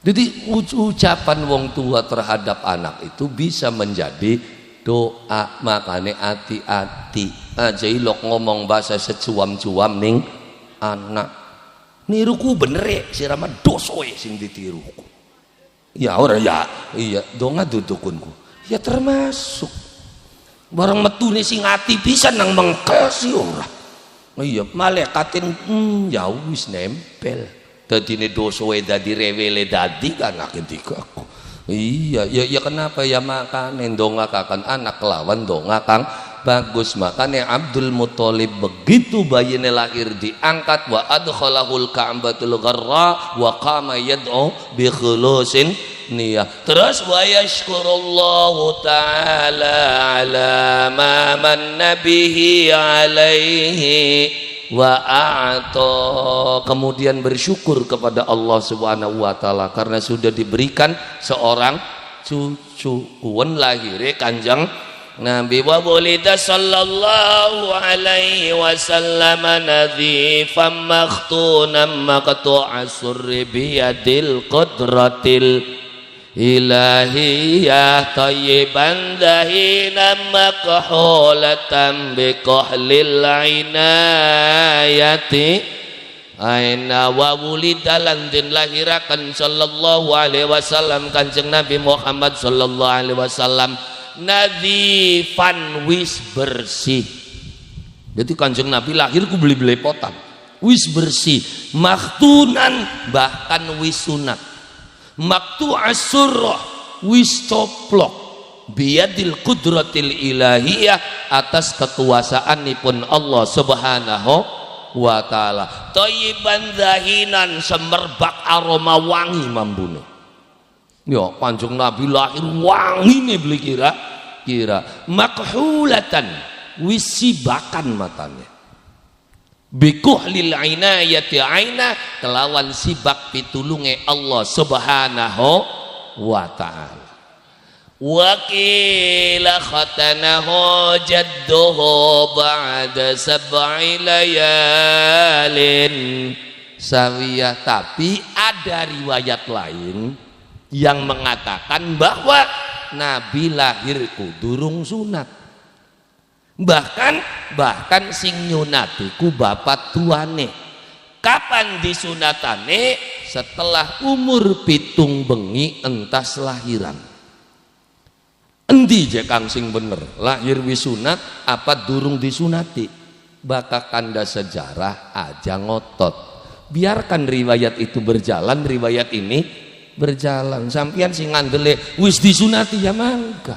jadi ucapan wong tua terhadap anak itu bisa menjadi doa makane hati-hati aja ilok ngomong bahasa secuam-cuam ning anak niruku bener sirama dosoe sing ditiruku ya ora ya iya donga dudukunku ya termasuk barang metune sing ati pisan nang mengkesi ora iya malaikatin ya wis nempel dadine dosoe dadi rewele dadi kan aku iya ya kenapa ya makane ndongakaken anak lawan donga kang bagus makanya Abdul Muthalib begitu bayinya lahir diangkat wa adkhalahul ka'batul gharra wa qama yad'u bi khulusin niyah terus wa yashkurullahu ta'ala ala ma manna bihi alaihi wa a'ta kemudian bersyukur kepada Allah Subhanahu wa taala karena sudah diberikan seorang cucu kuwen lahire Kanjeng Nabi wa bulida sallallahu alaihi wasallam nadhifan makhtunan maqtu'a surri biyadil qudratil ilahiyah tayyiban dahinan makhulatan biqahlil inayati aina wa wulida lan den lahirakan sallallahu alaihi wasallam Kanjeng Nabi Muhammad sallallahu alaihi wasallam nadhifan wis bersih jadi Kanjeng Nabi lahir ku beli potan wis bersih makhtunan bahkan wis sunat maktu'as surrah wis coplok biyadil qudratil ilahiyah atas kekuasaanipun Allah Subhanahu wa ta'ala thayyiban zahinan semerbak aroma wangi mambune ya Kanjeng Nabi lahir wangine beli kira makhulatan wis sibakan matanya bikuhlil inayati aina kelawan sibak pitulunge Allah subhanahu wa ta'ala. Wakila khatanahu jadduhu ba'da sab'i layalin sawiyah. Tapi ada riwayat lain yang mengatakan bahwa Nabi lahirku durung sunat. Bahkan sing nyunatiku bapak tuane. Kapan disunatane? Setelah umur pitung bengi entas lahiran. Endi je kang sing bener, lahir wisunat apa durung disunati? Bakal kanda sejarah aja ngotot. Biarkan riwayat itu berjalan, riwayat ini berjalan. Sampian sing ngandele wis disunati ya mangga.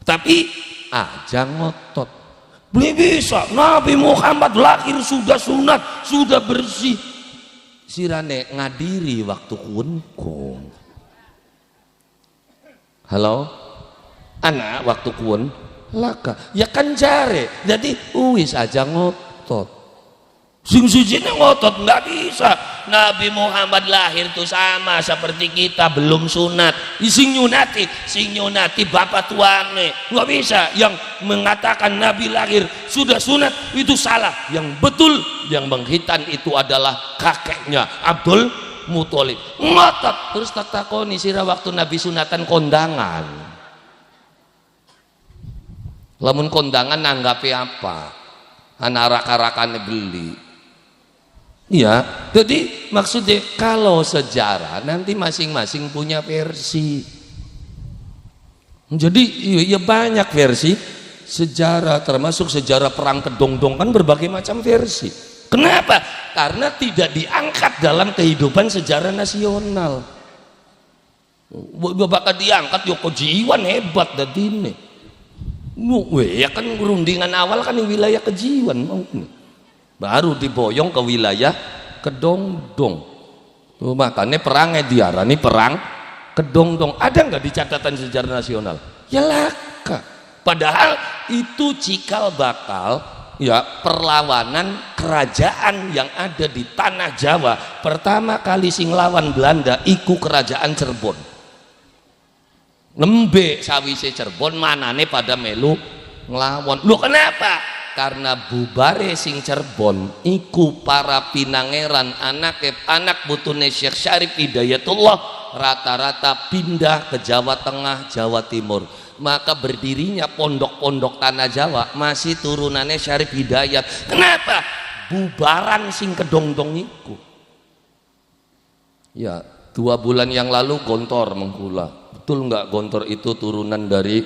Tapi aja ngotot. Beli bisa Nabi Muhammad lahir sudah sunat, sudah bersih. Sirane ngadiri waktu kunkung. Halo? Anak waktu kuon laka ya kan jare jadi wis aja ngotot sing sujine ngotot nggak bisa. Nabi Muhammad lahir tuh sama seperti kita belum sunat. Sing nyunati bapak tuane nggak bisa. Yang mengatakan Nabi lahir sudah sunat itu salah. Yang betul yang menghitan itu adalah kakeknya Abdul Muthalib ngotot. Terus tak takoni sira waktu Nabi sunatan kondangan. Lamun kondangan nanggapi apa? Anak arak-arakannya beli. Ya, jadi maksudnya kalau sejarah nanti masing-masing punya versi. Jadi ya banyak versi sejarah, termasuk sejarah perang Kedongdong kan berbagai macam versi. Kenapa? Karena tidak diangkat dalam kehidupan sejarah nasional. Bakal diangkat Yoko Jiwan hebat dadine. Ya kan rundingan awal kan di wilayah Kejiwan baru diboyong ke wilayah Kedongdong. Tuh, makanya perangnya diarani perang Kedongdong. Ada nggak di catatan sejarah nasional? Ya laka. Padahal itu cikal bakal ya perlawanan kerajaan yang ada di tanah Jawa. Pertama kali sing lawan Belanda iku kerajaan Cirebon. Nembe sawise Cirebon manane pada melu nglawan. Lho kenapa? Karena bubare sing Cirebon iku para pinangeran anak putune Syekh Syarif Hidayatullah rata-rata pindah ke Jawa Tengah, Jawa Timur. Maka berdirinya pondok-pondok tanah Jawa masih turunannya Syarif Hidayat. Kenapa? Bubaran sing Kedongdong iku. Ya, 2 bulan yang lalu Gontor menggula. Betul nggak Gontor itu turunan dari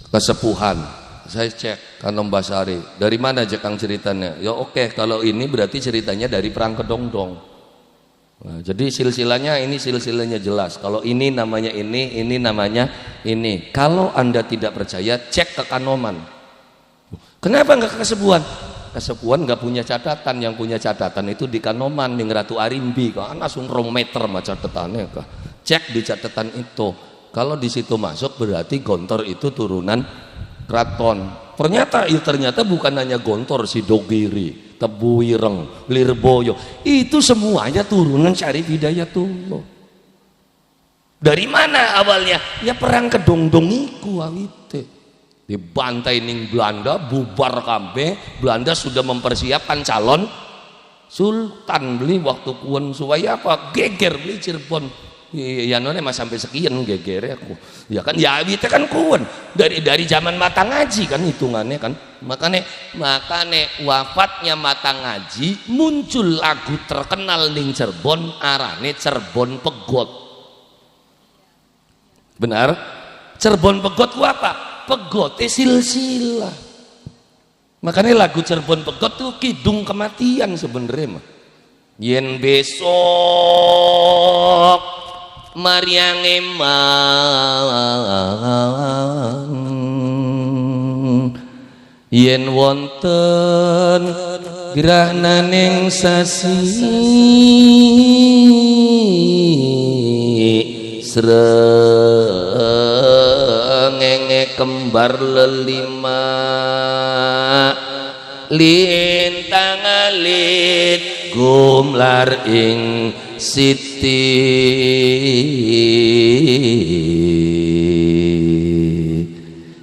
kesepuhan? Saya cek Kanom Basari. Dari mana Jekang ceritanya? Ya oke, kalau ini berarti ceritanya dari perang Kedongdong. Nah, jadi silsilanya ini silsilanya jelas. Kalau ini namanya ini namanya ini. Kalau Anda tidak percaya, cek ke Kanoman. Kenapa nggak ke kesepuhan? Kesepuhan nggak punya catatan. Yang punya catatan itu di Kanoman, di Ratu Arimbi. Kan langsung rometer mah catatannya kah? Cek di catatan itu. Kalau di situ masuk berarti Gontor itu turunan Kraton. Ternyata bukan hanya Gontor, Sidogiri, Tebuireng, Lirboyo. Itu semuanya turunan Syarif Hidayatullah. Dari mana awalnya? Ya perang Kedongdong iku awite. Dibantai ning Belanda, bubar kabeh. Belanda sudah mempersiapkan calon sultan beli waktu kuon supaya apa? Geger beli Cirebon. Ya none mas sampai sekian gegere aku. Ya kan ya kita kan kuon dari zaman mata ngaji kan hitungannya kan. Makanya wafatnya mata ngaji muncul lagu terkenal ning Cirebon arane Cirebon Pegot. Benar? Cirebon Pegot ku apa? Pegote silsilah. Makanya lagu Cirebon Pegot tuh kidung kematian sebenarnya mah. Yen besok Maryang eman yen wonten grahnaning sasi srengenge kembar lelima lintang Walid gumlar ing Siti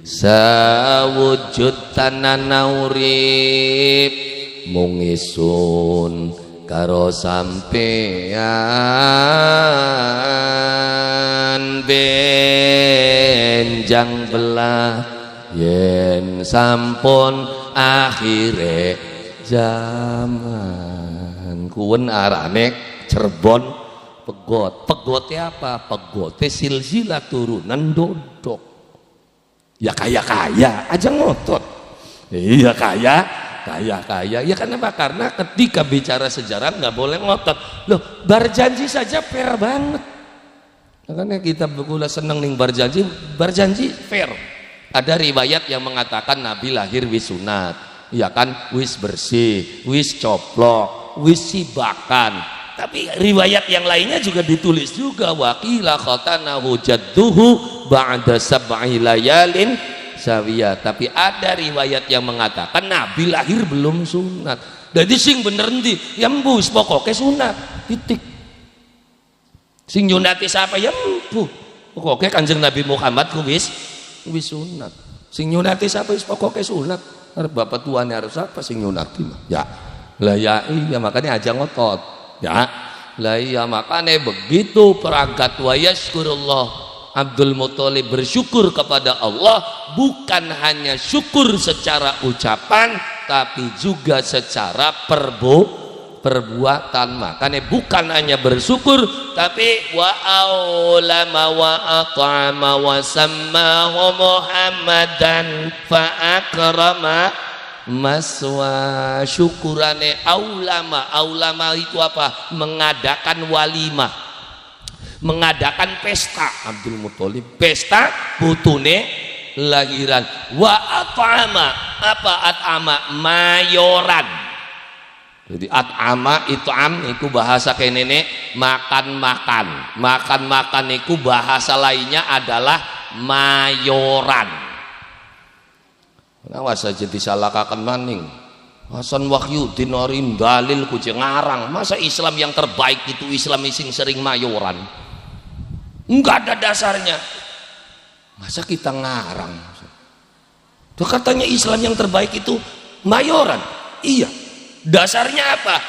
sawujud tanana urip mung isun karo sampean benjang belah yen sampun akhire zaman. Kuwen arane Cirebon pegot. Pegote apa? Pegote silsilah turunan dodok. Ya kaya-kaya aja ngotot. Iya kaya. Ya kenapa? Karena ketika bicara sejarah nggak boleh ngotot. Loh, berjanji saja fair banget. Makanya kita bergula seneng nih berjanji fair. Ada riwayat yang mengatakan Nabi lahir wis sunat, ya kan, wis bersih, wis coplok, wis sibakan. Tapi riwayat yang lainnya juga ditulis juga waqila khatanahu jadduhu ba'da sab'i layalin sawiya. Tapi ada riwayat yang mengatakan Nabi lahir belum sunat. Jadi sing bener ndi? Ya mbus pokoknya sunat. Titik. Sing nyunati siapa? Ya mbuh. Pokoknya Kanjeng Nabi Muhammad ku wis sunat. Sing nyunati siapa? Wis pokoknya sunat. Bapak tuane harus apa sing nyunati? Ya. Lah ya iya makanya aja ngotot. Ya, lah iya makanya begitu perangkat wa yaskurullah Abdul Muthalib bersyukur kepada Allah, bukan hanya syukur secara ucapan tapi juga secara perbuatan. Makanya bukan hanya bersyukur tapi wa aulama wa at'ama wa sammahu Muhammadan fa akrama maswa. Syukurane aulama itu apa? Mengadakan walimah, mengadakan pesta. Abdul Muthalib pesta putune lahiran. Wa at'ama apa? At'ama mayoran. Jadi at'ama itu bahasa kene makan itu bahasa lainnya adalah mayoran. Awas aja disalahkan maning. Hasan Wahyudin Orim dalil kuje ngarang. Masa Islam yang terbaik itu Islam sing sering mayoran? Enggak ada dasarnya. Masa kita ngarang? Tuh katanya Islam yang terbaik itu mayoran. Iya. Dasarnya apa?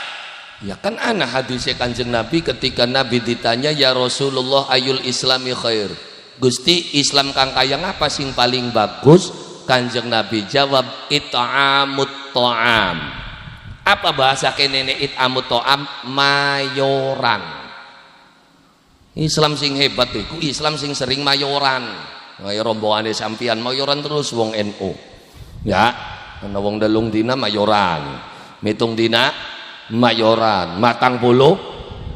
Ya kan ana hadisnya Kanjeng Nabi ketika Nabi ditanya ya Rasulullah ayul islami khair. Gusti Islam kang kayang apa sing paling bagus? Kanjeng Nabi jawab it'amut ta'am. Apa bahasa kenene it'amut ta'am? Mayoran. Islam sing hebat iku Islam sing sering mayoran. Kaya rombongane sampean mayoran terus wong NU. Ya, ana wong delung dina mayoran. Mitung dina mayoran, matang puluh.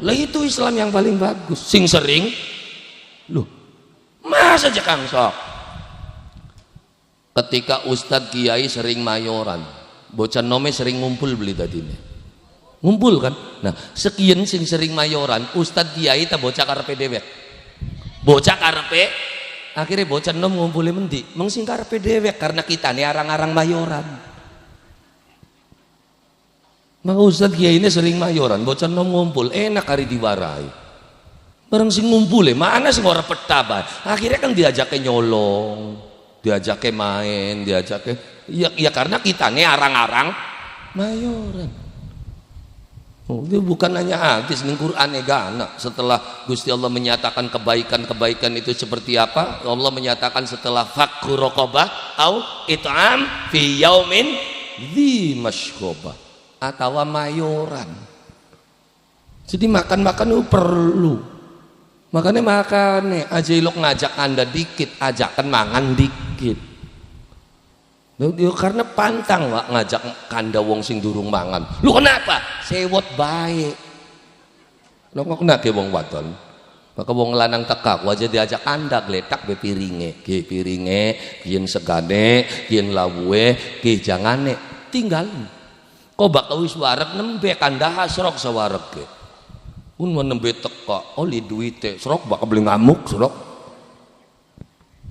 Lah itu Islam yang paling bagus. Sing sering. Loh. Masa aja Kang Sok? Ketika Ustadz Kiai sering mayoran, bocah nome sering ngumpul beli tadi nih, ngumpul kan? Nah sekian sing sering mayoran, Ustadz Kiai tak bocah karpe dewek, bocah karpe, akhirnya bocah nom ngumpulin mendi, mengsing karpe dewek karena kita nih arang-arang mayoran. Maka Ustadz Kiai ini sering mayoran, bocah nom ngumpul, enak hari diwarai, bareng sing ngumpul mana sing ora petaba, akhirnya kan diajaknya nyolong. Diajaknya main, diajaknya ya karena kita nih arang-arang mayoran. Itu bukan hanya hadis ning Quran gana. Setelah Gusti Allah menyatakan kebaikan-kebaikan itu seperti apa? Allah menyatakan setelah fakku raqabah au it'am fi yaumin dzi masghobah atau mayoran. Jadi makan-makan itu perlu. Makanya makanya aja ilok ngajak Anda dikit, ajakan mangan dikit. Karena pantang Wak ngajak kanda wong sing durung mangan. Lu kenapa? Sewot baik. Lu kok kenapa wong wadon? Maka wong lanang tekak wajah diajak Anda gletak be piringe, kiyen segane, kiyen lawuhe, ki jangane tinggal. Kok bakal wis wareg nembe kanda hasrok sawareg. Pun menembe teka oli duite serok bakal beli ngamuk serok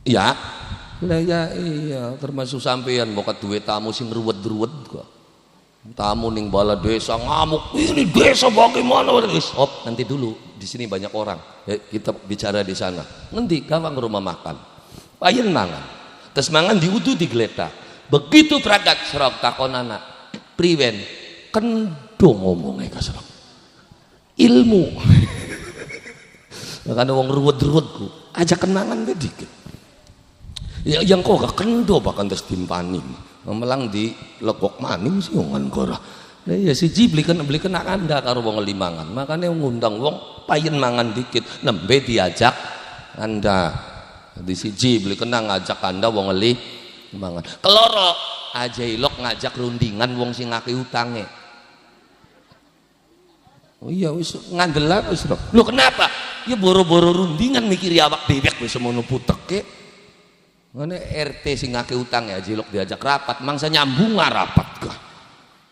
ya lah ya iya termasuk sampean bokat duit tamu sing ruwet-ruwet kok tamu ning bala desa ngamuk, ini desa bagaimana? Stop, nanti dulu, di sini banyak orang, kita bicara di sana. Nanti gawang rumah makan, payen mangan, terus mangan diudu digeletak. Begitu teragat serok takon anak, priwen, kendo ngomongnya kasarok, ilmu. Makanya wong ruwet-ruwetku, ajak kenangan dikit. Ya yang kok gak kendo bahkan terus timpani. Melang di lekok maning sih ngan kora. Nah ya siji belikan anda karo wong limangan. Makanya ngundang wong payen mangan dikit, nembe diajak anda. Di siji beli kenang ngajak anda wong limangan. Keloro aja ilok ngajak rundingan wong sing ngake utange. Oh iya wis ngandelan wis. Lho kenapa? Ya boro-boro rundingan mikiri awak dewek wis semono puteke. Mana RT sing ngake utang ya jilok diajak rapat mangsa nyambung rapat kah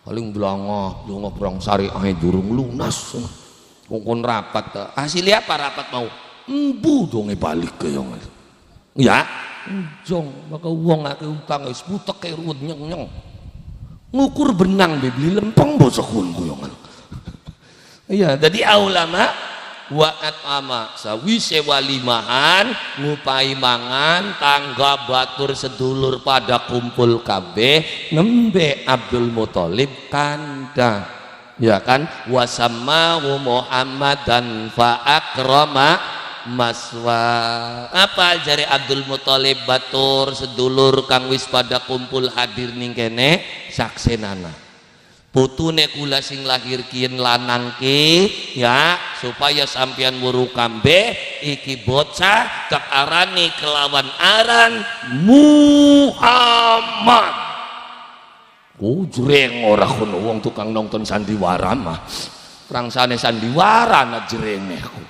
paling blongo perang sari ae durung lunas ngongkon rapat hasilnya apa rapat mau embu donge balik ke yang ya jong maka uang ngake utang wis putek kayak ruwet nyeng ngukur benang beli lempeng bosokun kuyongan iya jadi ulama waat ama sawise walimahan ngupai mangan tangga batur sedulur pada kumpul kabeh nembe Abdul Muthalib kanda ya kan wasammahu Muhammadan fa akrama maswa apa jari Abdul Muthalib batur sedulur kang wis pada kumpul hadir ning kene saksenana putune kula sing lahir kien lanang ki ya supaya sampean wuru kambe iki bocah tak arani kelawan aran Muhammad. Jreng ora kono wong tukang nonton sandiwara mah. Prangsane sandiwara na jrengehku.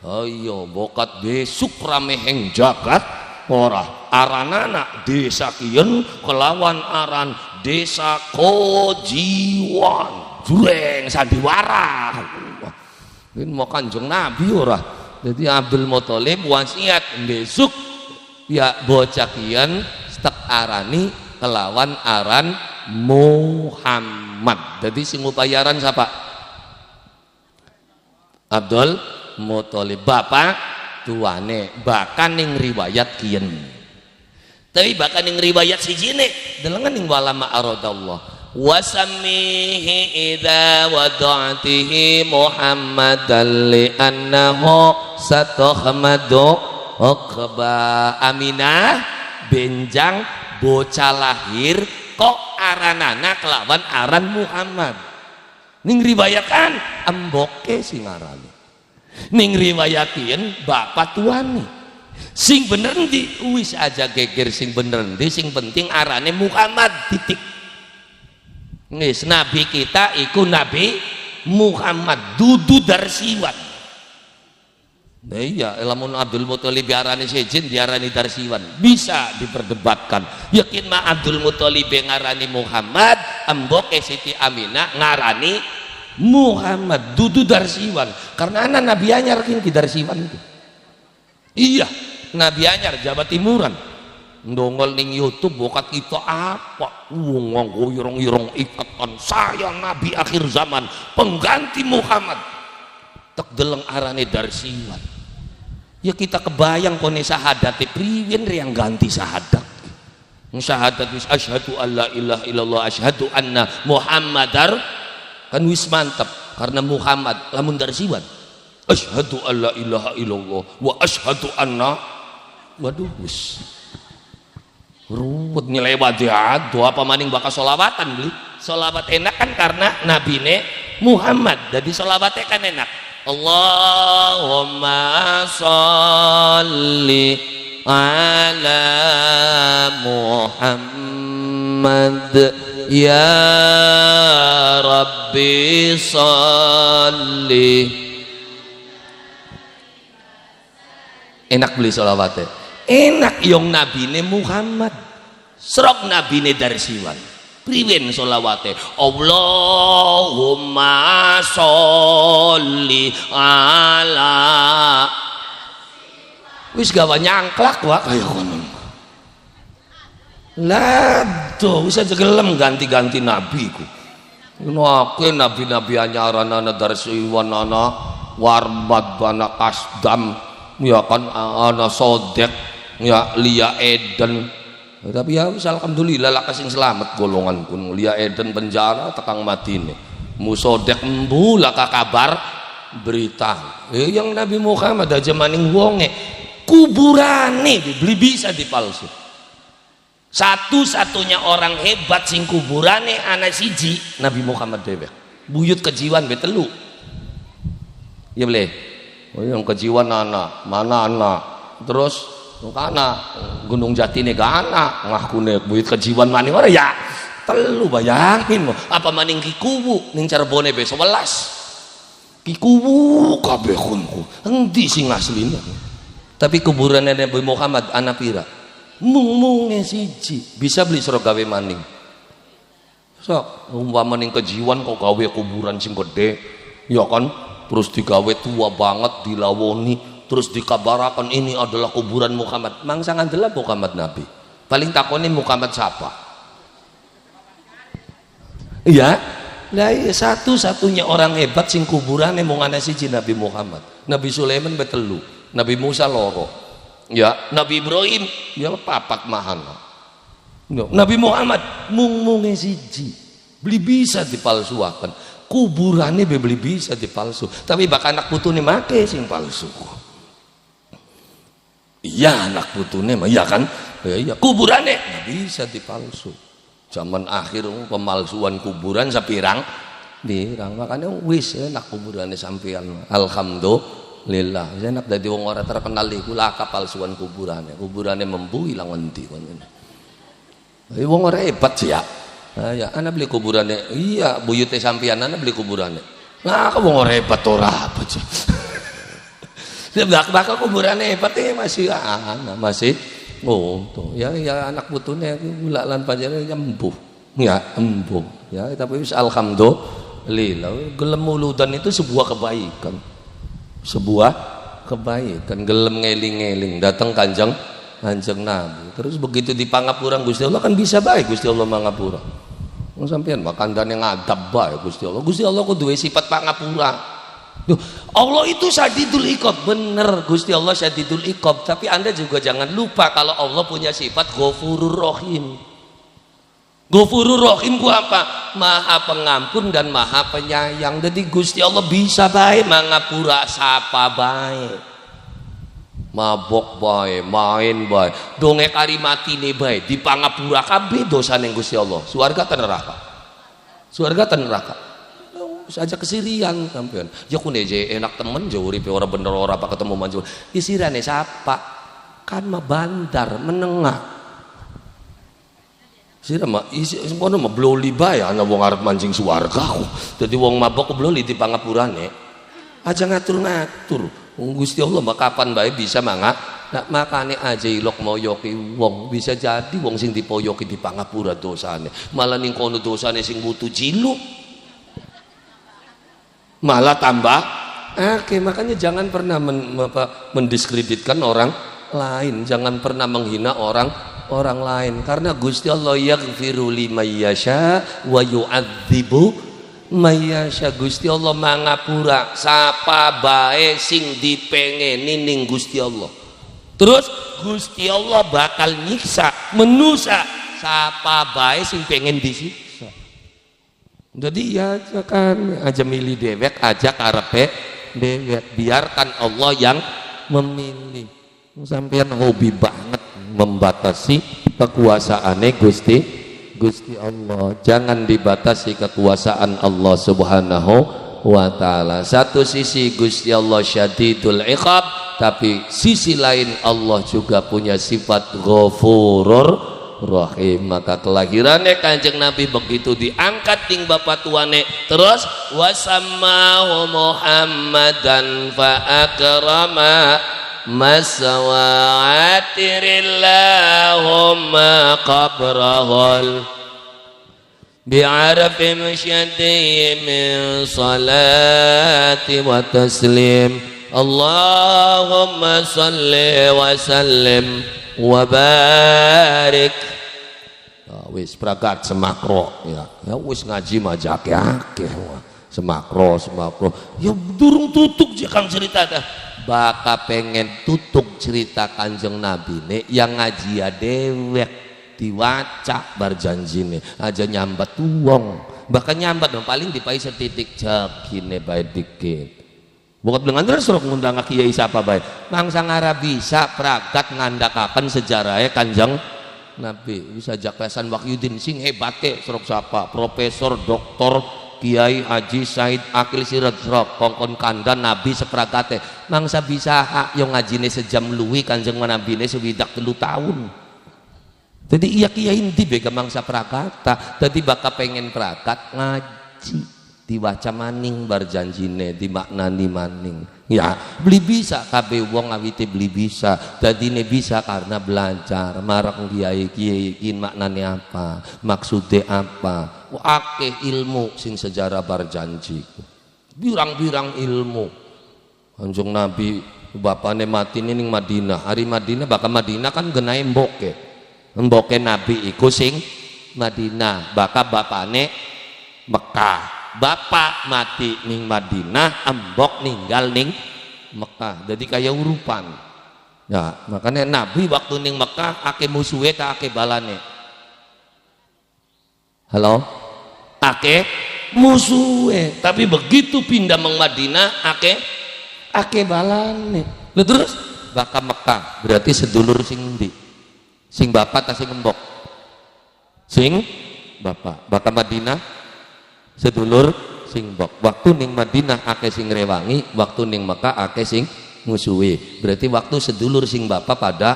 Ayo bokat besuk rameheng jagat ora aranana desa kien kelawan aran desa Kojiwan jureng sandiwara ini mau kanjeng Nabi ora jadi Abdul Muthalib wasiat besok ya bocah kian stek arani kelawan aran Muhammad jadi sing upayaran siapa Abdul Muthalib bapak tuane bahkan ning riwayat kian tapi bahkan yang riwayat si jine delengan yang walama aradallah wasamihi idza wada'tihi Muhammadan li annahu satahmadu uqba Aminah benjang bocah lahir kok aranana kelawan aran Muhammad ning riwayatkan emboke sing arane ning riwayatin bapak tuane sing bener ndi wis aja geger sing bener ndi sing penting arane Muhammad titik wis nabi kita iku Nabi Muhammad dudu darsiwan nah iya lamun Abdul Muthalib diarani sejin diarani darsiwan bisa diperdebatkan yakin mah Abdul Muthalib ngarani Muhammad emboke Siti Aminah ngarani Muhammad dudu darsiwan karena anak nabi anyar kin ki darsiwan itu iya Nabi anyar Jawa Timuran ndongol ning YouTube bokat kita apa wong nganggo irong-irong ikatan saya Nabi akhir zaman pengganti Muhammad tek deleng arane darsiwan ya kita kebayang kone syahadat priwen yang ganti syahadat syahadat wis asyhadu alla ilaha illallah asyhadu anna Muhammadar kan wis mantep karena Muhammad lamun darsiwan asyhadu alla ilaha illallah wa asyhadu anna waduh wis ruwet nyelewat ya doa apa maning bakal sholawatan beli sholawat enak kan karena nabine Muhammad jadi sholawatnya kan enak Allahumma sholli ala Muhammad ya Rabbi sholli enak beli sholawatnya enak yang nabine Muhammad serok nabine darsiwan priwen sholawate Allahumma sholli ala wis gawa nyangklak wak kaya kono lah tuh wis aja gelem ganti-ganti nabi ku Nake nabi-nabi anyaran ana Darsiwan ana Warmad bana Kasdam ya kan ana Sodek ya Lia Eden. Tapi ya wis alhamdulillah lah kasing selamat golongan pun Lia Eden penjara tekang matine. Musodek mbula ka kabar berita. Yang Nabi Muhammad aja maning wonge kuburane dibeli bisa dipalsu. Satu-satunya orang hebat sing kuburane ana siji Nabi Muhammad dewek. Buyut kejiwan be telu. Ya boleh. Oh yang kejiwan anak, mana anak? Terus kana Gunung Jatine ga anak, ngakune buyut kejiwan maning ora ya. Telu bayangin mo. Apa maning Kikuwu ning Cirebone be 11. Kikuwu kabeh kunku. Endi sing asline? Tapi kuburannya Nabi Muhammad ana pira? Mung-munge siji bisa beli sira gawe maning. Sok umpama ning kejiwan kok gawe kuburan sing gede ya kan terus digawe tua banget dilawoni terus dikabarakan ini adalah kuburan Muhammad. Mangsa ngandela Muhammad Nabi. Paling takoni Muhammad siapa? Iya. Lah iya satu-satunya orang hebat sing kuburane mung ana siji Nabi Muhammad. Nabi Sulaiman betelu, Nabi Musa loro. Ya, Nabi Ibrahim ya papat mahana. Nabi Muhammad mung-munge siji. Beli bisa dipalsuakan. Kuburane beli bisa dipalsu. Tapi bak anak putune make sing palsu. Iya anak putune mah iya kan? Ya iya kuburane bisa dipalsu. Zaman akhir pemalsuan kuburan sapirang dirang makanya wis enak kuburane sampean. Alhamdulillah, enak dadi wong ora terkenal iku laka palsuan kuburane. Kuburane membu ilang endi kon. Wong ora hebat sih ya. Ya, ana beli kuburane. Iya, buyute sampean ana beli kuburane. Nah, wong ora hebat ora apa sih. Bakal kuburane hebat masih ana, masih ngono. Ya anak putune gula lan panjenengan embuh. Ya, embuh. Ya, tapi wis alhamdulillah. Gelem muludan itu sebuah kebaikan. Sebuah kebaikan gelem ngeling-ngeling datang kanjeng Nabi terus begitu di pangapura Gusti Allah kan bisa baik Gusti Allah mangapura wong sampean makandane ngadab bae Gusti Allah kok duwe sifat pangapura. Allah itu syadidul iqab bener Gusti Allah syadidul iqab tapi Anda juga jangan lupa kalau Allah punya sifat Ghafurur Rahim. Ghafurur Rahim ku apa? Maha pengampun dan maha penyayang. Jadi Gusti Allah bisa bae mangapura sapa bae. Mabok bae, main bae, dongek ari matine bae, di pangapura kabeh dosane Gusti Allah. Surga ta neraka? Surga ta neraka? Saja kesirian sampean. Ya kune je enak temen je uripe ora bener ora apa ketemu manjur. Isirane sapa? Kan mah bandar menengah. Sira mah isi kono mah bloli bae ana wong arep mancing swarga. Dadi wong mabok bloli di pangapurane. Aja ngatur-ngatur. Wong Gusti Allah mah kapan bae bisa mangga. Nah, makane aja ilok moyoki wong bisa jadi wong sing dipoyoki di pangapura dosane. Malah ning kono dosane sing butuh jilu. Malah tambah makanya jangan pernah mendiskreditkan orang lain, jangan pernah menghina orang lain karena Gusti Allah yaghfiru liman yasha wa yu'adzibu may yasha. Gusti Allah mangapura sapa bae sing dipengeni ning Gusti Allah. Terus Gusti Allah bakal nyiksa menusa sapa bae sing pengen disiksa. Jadi ya kan aja milih dewek aja karepe dewek biarkan Allah yang memilih. Sampean hobi banget membatasi kekuasaane Gusti Allah. Jangan dibatasi kekuasaan Allah Subhanahu wa taala. Satu sisi Gusti Allah syadidul iqab, tapi sisi lain Allah juga punya sifat Ghafurur Rahim. Maka kelahirannya Kanjeng Nabi begitu diangkat ting bapak tuane terus wasammahu Muhammadan fa akrama masawa'atirillahumma qabrahul bi'arfi musyaddi min salati wa taslim Allahumma salli wa sallim wa barik wis pragat semakro ya wis ngaji majak akeh semakro Ya durung tutuk je Kang cerita dah. baka pengen tutup cerita Kanjeng Nabi nih yang ngaji ya dewek diwaca berjanji nih aja nyambat uang bahkan nyambat dong paling dipai setitik jagine baik dikit bukan dengan terus suruh ngundang kiai siapa baik mangsa ngara bisa pragat ngandakakan sejarahnya Kanjeng Nabi bisa jaklesan Wahyudin sing hebat ke suruh siapa profesor doktor Kiai Haji Said Akil Sirat Srok kongkon kandan Nabi sepragate mangsa bisa hak yang ngajine sejam luwi Kanjeng Nabi ini sewidak 3 tahun jadi iya kiai inti bega mangsa prakata jadi baka pengen prakat ngaji diwaca maning berjanjine dimaknani maning ya beli bisa kabeh wong ngawiti beli bisa jadi ini bisa karena belajar marang kiai maknane apa maksudnya apa akeh ilmu sing sejarah berjanji birang-birang ilmu Kanjeng Nabi bapane mati ning Madinah hari Madinah baka Madinah kan genai mboke Nabi iku sing Madinah baka bapane Mekah bapak mati ning Madinah embok ninggal ning Mekah jadi kayak urupan ya makanya Nabi waktu ning Mekah ake musuhe tak ake balane halo ake musuhe tapi begitu pindah meng Madinah ake balane lu terus baka Mekah berarti sedulur sing ndi sing bapak ta sing embok sing bapak baka Madinah sedulur sing bok waktu ning Madinah ake sing rewangi waktu ning Mekah ake sing musuhi berarti waktu sedulur sing bapak pada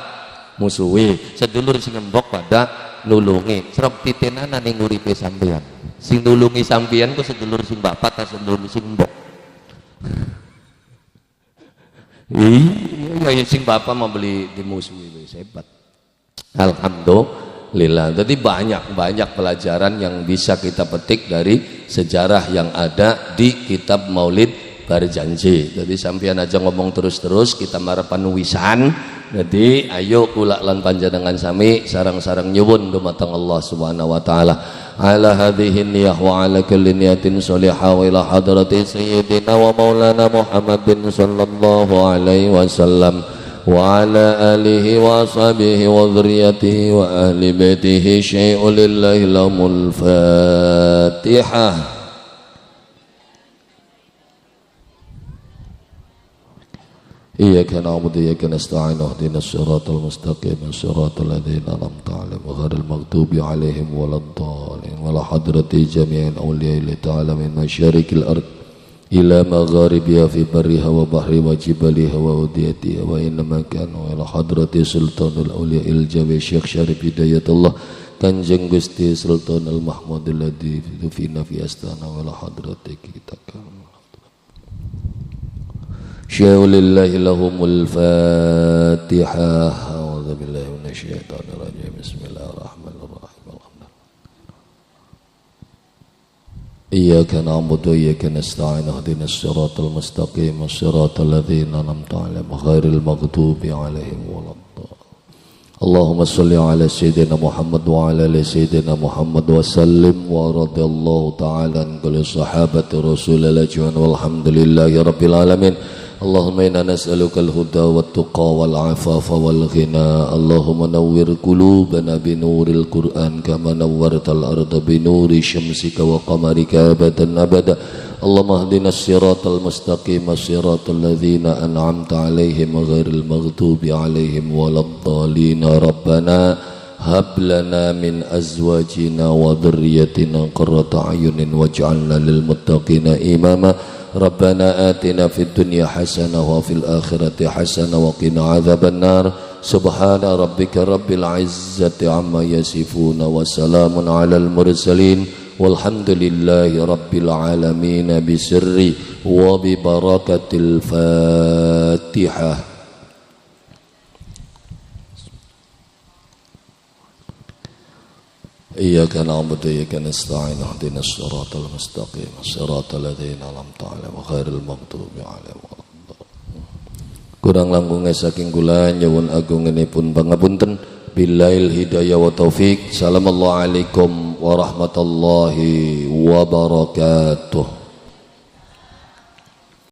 musuhi sedulur sing mbok pada nulungi serep titenana ning uripe sampean sing nulungi sampean ku sedulur sing bapak ta sedulur sing mbok iya sing bapak mau beli dimusuhi hebat alhamdulillah jadi banyak pelajaran yang bisa kita petik dari sejarah yang ada di kitab Maulid Berjanji jadi sampean aja ngomong terus kita marapan wisan jadi ayo kula lan panjenengan sami sarang-sarang nyuwun dumateng Allah Subhanahu wa taala ala hadhihi niyah wa ala kulli niyatin sholihah wa ila hadrati sayyidina wa maulana Muhammadin sallallahu alaihi wasallam وعلى آله وأصحابه وذريته وأهل بيته شيء لله لهم الفاتحة إياك نعبد وإياك نستعين اهدنا الصراط المستقيم صراط الذين أنعمت عليهم غير المغضوب عليهم ولا الضالين ولا حضرة جميع الأولياء تعالى من مشارق الأرض إلى مغاربها في برها وبحرها وجبالها ووديتها وإنما كانوا إلى حضرة سلطان الأولياء الجوي الشيخ شريف هداية الله Kanjeng Gusti Sultan Al-Mahmud alladzi fina fi astana wa la hadratik takam Syaulillahi lahumul Fatihah A'udzu billahi minasyaitonir rajim Bismillahirrahmanirrahim إياك نعبد وإياك نستعين اهدنا الصراط المستقيم الصراط الذين أنعمت عليهم غير المغضوب عليهم ولا الضالين اللهم صل على سيدنا محمد وعلى آل سيدنا محمد وسلم ورضي الله تعالى عن كل صحابة رسول الله أجمعين والحمد لله رب العالمين اللهم إنا نسألك الهدى والتقى والعفاف والغنى اللهم نور قلوبنا بنور القرآن كما نورت الأرض بنور شمسك وقمرك أبدا أبدا اللهم اهدنا الصراط المستقيم صراط الذين أنعمت عليهم غير المغضوب عليهم ولا الضالين ربنا هب لنا من أزواجنا وذريتنا قرة أعين واجعلنا للمتقين إماما ربنا آتنا في الدنيا حسنة وفي الآخرة حسنة وقنا عذاب النار سبحان ربك رب العزة عما يصفون وسلام على المرسلين والحمد لله رب العالمين بسر وببركة الفاتحة إياك نعبد وإياك نستعين اهدنا الصراط المستقيم صراط الذين أنعمت عليهم غير المغضوب عليهم ولا الضالين. Kurang langkungnya saking kula nyuwun agungenipun pangapunten. billail hidayah wa taufik. Assalamualaikum warahmatullahi wabarakatuh.